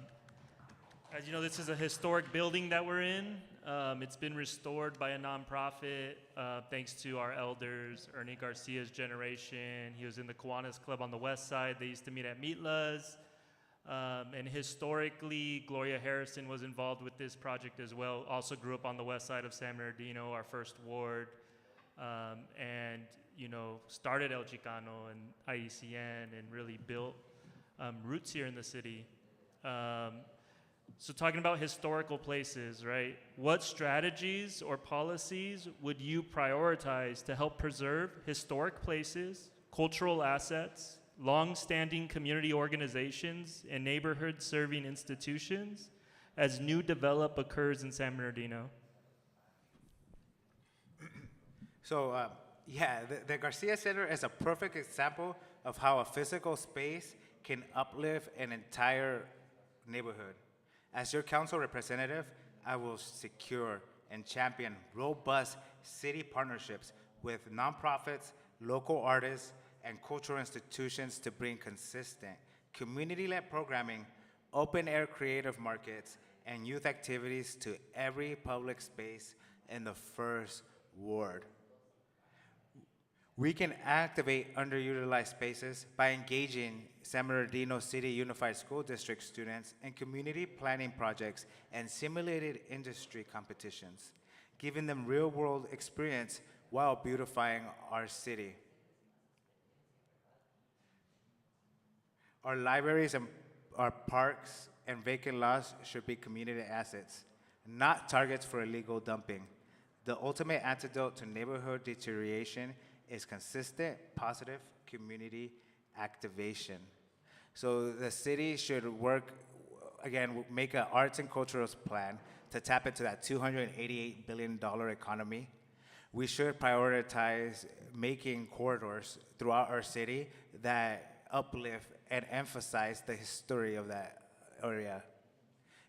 you know, this is a historic building that we're in. It's been restored by a nonprofit, thanks to our elders, Ernie Garcia's generation. He was in the Kiwanis Club on the west side. They used to meet at Mitla's. And historically, Gloria Harrison was involved with this project as well. Also grew up on the west side of San Bernardino, our first ward. And you know, started El Chicano and IECN and really built roots here in the city. So talking about historical places, right? What strategies or policies would you prioritize to help preserve historic places, cultural assets, long-standing community organizations, and neighborhood-serving institutions as new develop occurs in San Bernardino? So, the Garcia Center is a perfect example of how a physical space can uplift an entire neighborhood. As your council representative, I will secure and champion robust city partnerships with nonprofits, local artists, and cultural institutions to bring consistent, community-led programming, open-air creative markets, and youth activities to every public space in the first ward. We can activate underutilized spaces by engaging San Bernardino City Unified School District students in community planning projects and simulated industry competitions, giving them real-world experience while beautifying our city. Our libraries and our parks and vacant lots should be community assets, not targets for illegal dumping. The ultimate antidote to neighborhood deterioration is consistent, positive community activation. So the city should work, again, make an arts and cultural plan to tap into that $288 billion economy. We should prioritize making corridors throughout our city that uplift and emphasize the history of that area.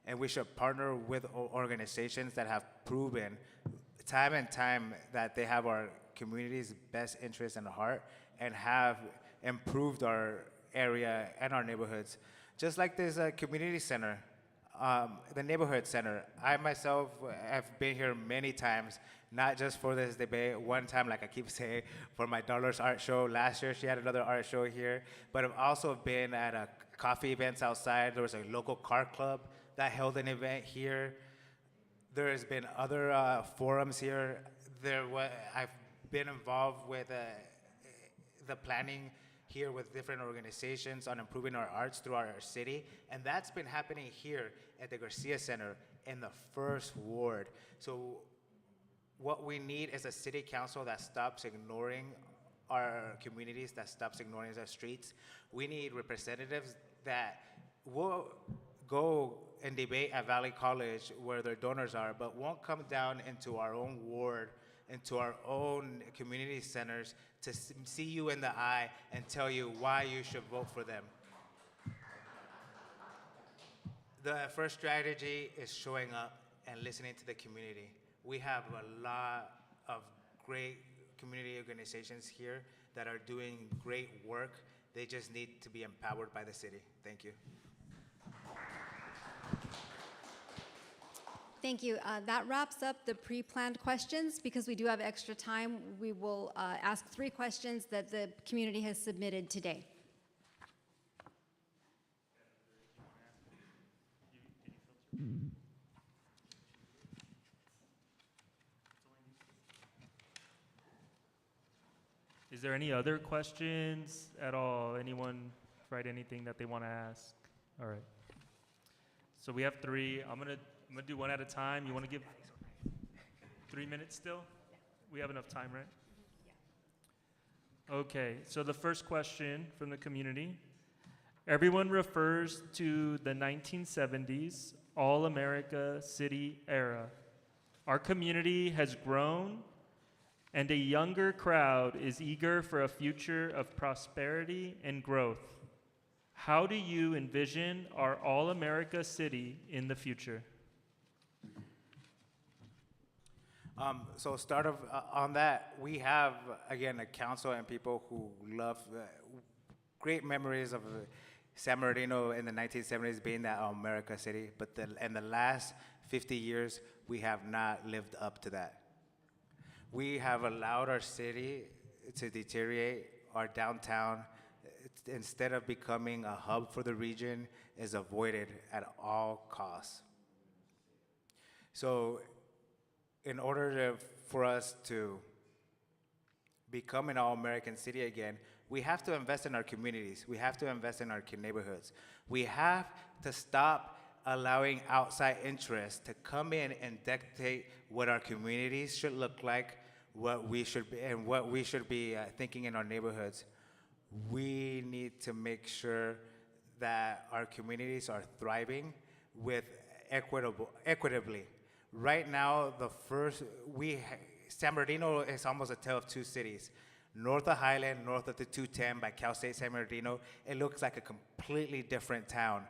And we should partner with organizations that have proven time and time that they have our community's best interest in heart and have improved our area and our neighborhoods. Just like this community center, the neighborhood center. I myself have been here many times, not just for this debate. One time, like I keep saying, for my daughter's art show. Last year, she had another art show here. But I've also been at coffee events outside. There was a local car club that held an event here. There has been other forums here. I've been involved with the planning here with different organizations on improving our arts throughout our city, and that's been happening here at the Garcia Center in the first ward. So what we need is a city council that stops ignoring our communities, that stops ignoring our streets. We need representatives that will go and debate at Valley College where their donors are, but won't come down into our own ward, into our own community centers to see you in the eye and tell you why you should vote for them. The first strategy is showing up and listening to the community. We have a lot of great community organizations here that are doing great work. They just need to be empowered by the city. Thank you. Thank you. That wraps up the pre-planned questions. Because we do have extra time, we will ask 3 questions that the community has submitted today. Is there any other questions at all? Anyone write anything that they want to ask? All right. So we have 3. I'm gonna do one at a time. You want to give 3 minutes still? We have enough time, right? Yeah. Okay, so the first question from the community. Everyone refers to the 1970s All-America City era. Our community has grown, and a younger crowd is eager for a future of prosperity and growth. How do you envision our All-America City in the future? So start off on that, we have, again, a council and people who love great memories of San Bernardino in the 1970s being that America City, but in the last 50 years, we have not lived up to that. We have allowed our city to deteriorate. Our downtown, instead of becoming a hub for the region, is avoided at all costs. So in order for us to become an all-American city again, we have to invest in our communities. We have to invest in our neighborhoods. We have to stop allowing outside interests to come in and dictate what our communities should look like, what we should be, and what we should be thinking in our neighborhoods. We need to make sure that our communities are thriving with equitably. Right now, San Bernardino is almost a tale of 2 cities. North of Highland, north of the 210 by Cal State San Bernardino, it looks like a completely different town.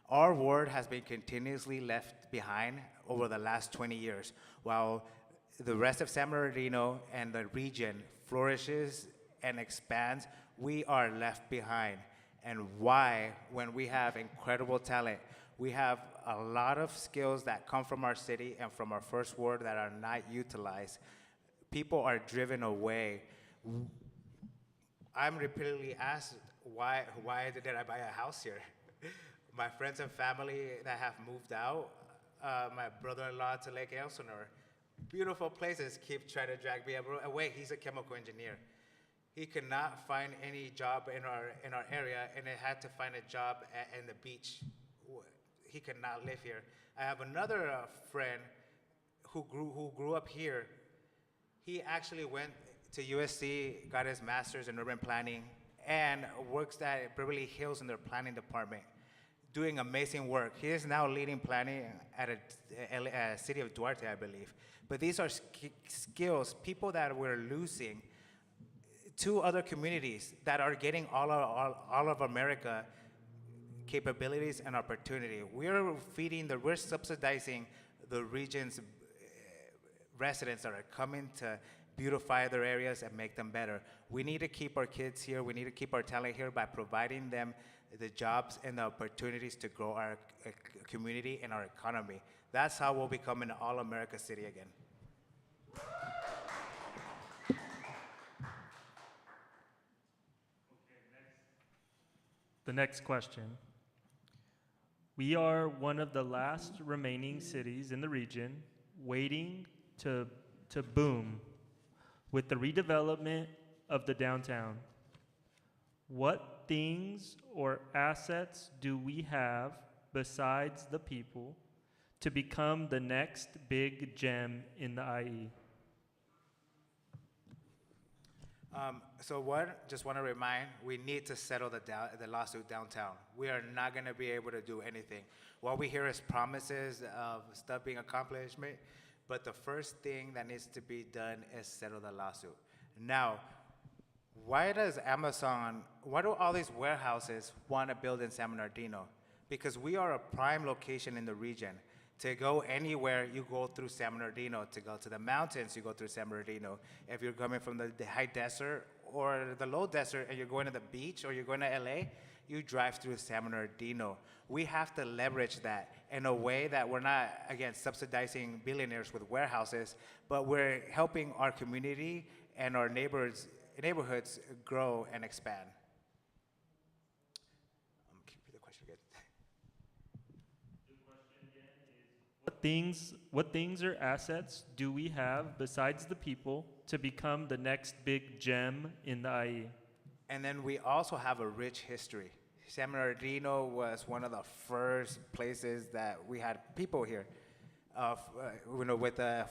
Our ward has been continuously left behind over the last 20 years, while the rest of San Bernardino and the region flourishes and expands. We are left behind. And why, when we have incredible talent, we have a lot of skills that come from our city and from our first ward that are not utilized. People are driven away. I'm repeatedly asked, why did I buy a house here? My friends and family that have moved out, my brother-in-law to Lake Elsinore, beautiful places, keep trying to drag me away. He's a chemical engineer. He could not find any job in our area, and he had to find a job in the beach. He could not live here. I have another friend who grew up here. He actually went to USC, got his master's in urban planning, and works at Beverly Hills in their planning department, doing amazing work. He is now leading planning at a city of Duarte, I believe. But these are skills, people that we're losing to other communities that are getting all of America capabilities and opportunity. We're subsidizing the region's residents that are coming to beautify their areas and make them better. We need to keep our kids here. We need to keep our talent here by providing them the jobs and the opportunities to grow our community and our economy. That's how we'll become an all-America city again. The next question. We are one of the last remaining cities in the region waiting to boom with the redevelopment of the downtown. What things or assets do we have besides the people to become the next big gem in the IE? Just want to remind, we need to settle the lawsuit downtown. We are not going to be able to do anything. What we hear is promises of stuff being accomplished, but the first thing that needs to be done is settle the lawsuit. Now, why do all these warehouses want to build in San Bernardino? Because we are a prime location in the region. To go anywhere, you go through San Bernardino. To go to the mountains, you go through San Bernardino. If you're coming from the high desert or the low desert and you're going to the beach or you're going to LA, you drive through San Bernardino. We have to leverage that in a way that we're not, again, subsidizing billionaires with warehouses, but we're helping our community and our neighborhoods grow and expand. Can you repeat the question again? What things or assets do we have besides the people to become the next big gem in the IE? And then we also have a rich history. San Bernardino was one of the first places that we had people here. With the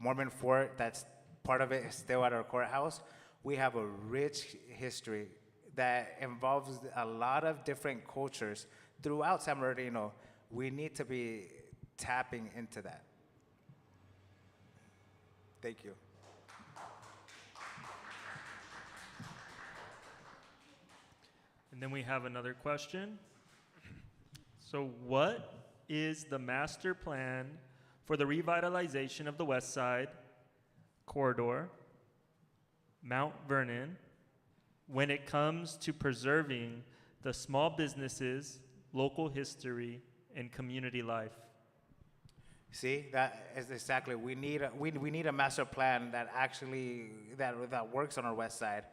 Mormon fort, that's part of it is still at our courthouse. We have a rich history that involves a lot of different cultures throughout San Bernardino. We need to be tapping into that. Thank you. And then we have another question. So what is the master plan for the revitalization of the West Side corridor, Mount Vernon, when it comes to preserving the small businesses, local history, and community life? See, that is exactly, we need a master plan that actually, that works on our West Side.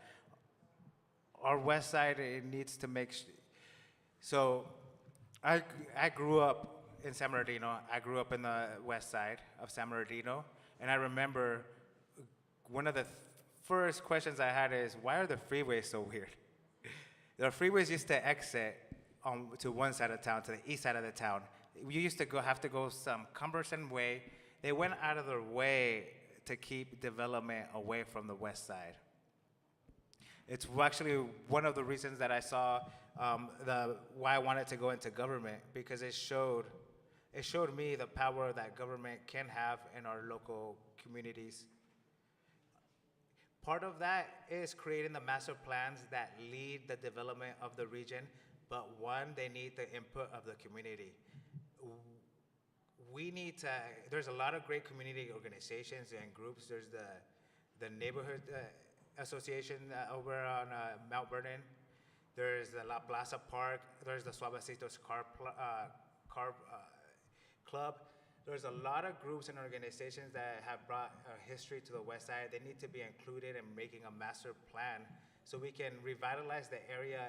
Our West Side, it needs to so I grew up in San Bernardino. I grew up in the West Side of San Bernardino, and I remember one of the first questions I had is, why are the freeways so weird? The freeways used to exit to one side of town, to the east side of the town. You used to have to go some cumbersome way. They went out of their way to keep development away from the West Side. It's actually one of the reasons that I saw why I wanted to go into government, because it showed me the power that government can have in our local communities. Part of that is creating the master plans that lead the development of the region, but they need the input of the community. There's a lot of great community organizations and groups. There's the neighborhood association over on Mount Vernon. there's the La Plaza Park, there's the Suavecitos Car Club. There's a lot of groups and organizations that have brought history to the west side. They need to be included in making a master plan so we can revitalize the area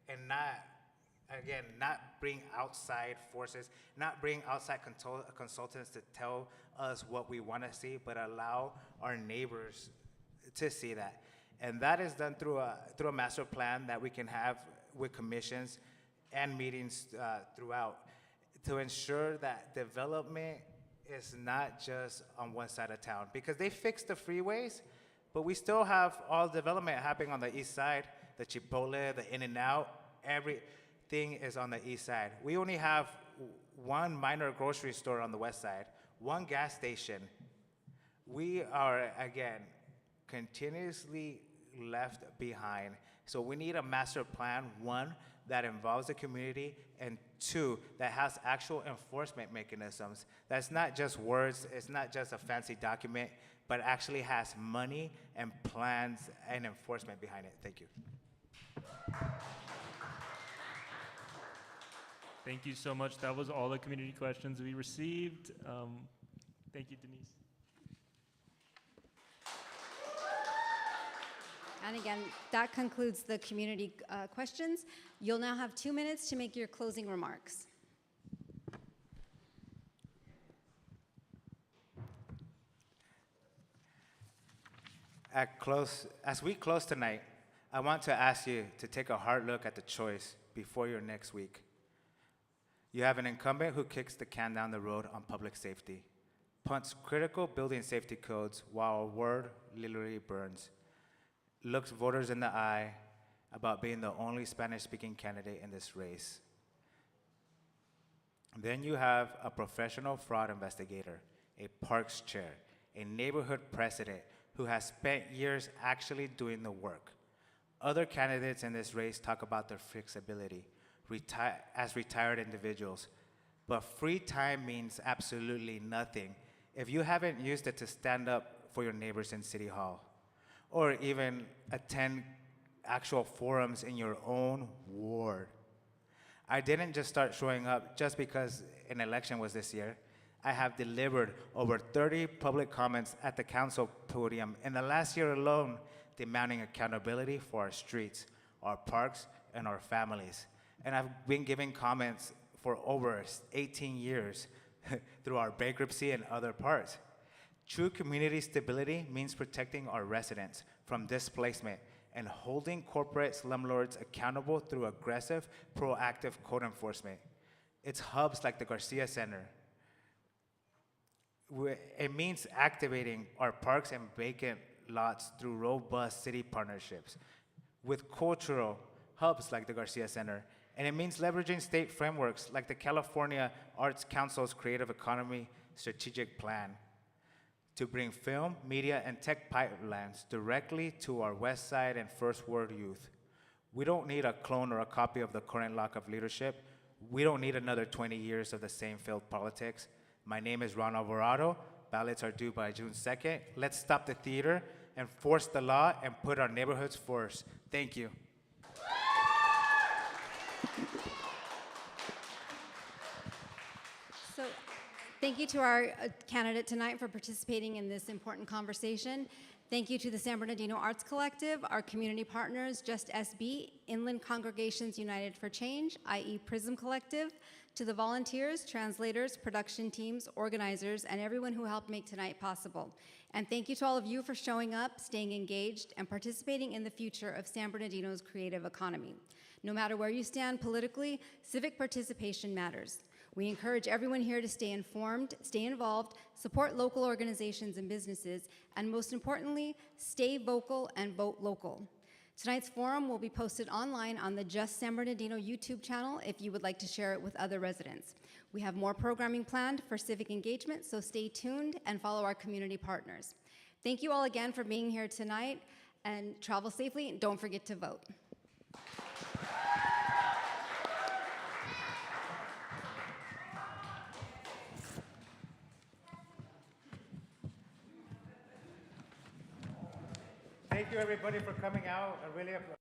and not bring outside forces, not bring outside consultants to tell us what we want to see, but allow our neighbors to see that. And that is done through a master plan that we can have with commissions and meetings throughout, to ensure that development is not just on one side of town. Because they fixed the freeways, but we still have all development happening on the east side, the Chipotle, the In-N-Out, everything is on the east side. We only have one minor grocery store on the west side, one gas station. We are, again, continuously left behind. So we need a master plan, one, that involves the community, and two, that has actual enforcement mechanisms. That's not just words, it's not just a fancy document, but actually has money and plans and enforcement behind it. Thank you. Thank you so much. That was all the community questions we received. Thank you, Denise. And again, that concludes the community questions. You'll now have 2 minutes to make your closing remarks. As we close tonight, I want to ask you to take a hard look at the choice before your next week. You have an incumbent who kicks the can down the road on public safety, punts critical building safety codes while a word literally burns, looks voters in the eye about being the only Spanish-speaking candidate in this race. Then you have a professional fraud investigator, a parks chair, a neighborhood president who has spent years actually doing the work. Other candidates in this race talk about their flexibility as retired individuals, but free time means absolutely nothing if you haven't used it to stand up for your neighbors in City Hall, or even attend actual forums in your own ward. I didn't just start showing up just because an election was this year. I have delivered over 30 public comments at the council podium in the last year alone, demanding accountability for our streets, our parks, and our families. And I've been giving comments for over 18 years through our bankruptcy and other parts. True community stability means protecting our residents from displacement and holding corporate slumlords accountable through aggressive, proactive code enforcement. It's hubs like the Garcia Center. It means activating our parks and vacant lots through robust city partnerships with cultural hubs like the Garcia Center. And it means leveraging state frameworks like the California Arts Council's Creative Economy Strategic Plan to bring film, media, and tech pipelines directly to our West Side and First World youth. We don't need a clone or a copy of the current lock of leadership. We don't need another 20 years of the same failed politics. My name is Ron Alvarado. Ballots are due by June 2nd. Let's stop the theater, enforce the law, and put our neighborhoods first. Thank you. So, thank you to our candidate tonight for participating in this important conversation. Thank you to the San Bernardino Arts Collective, our community partners, Just SB, Inland Congregations United for Change, i.e. Prism Collective, to the volunteers, translators, production teams, organizers, and everyone who helped make tonight possible. And thank you to all of you for showing up, staying engaged, and participating in the future of San Bernardino's creative economy. No matter where you stand politically, civic participation matters. We encourage everyone here to stay informed, stay involved, support local organizations and businesses, and most importantly, stay vocal and vote local. Tonight's forum will be posted online on the Just San Bernardino YouTube channel if you would like to share it with other residents. We have more programming planned for civic engagement, so stay tuned and follow our community partners. Thank you all again for being here tonight, and travel safely, and don't forget to vote. Thank you, everybody, for coming out. I really appreciate it.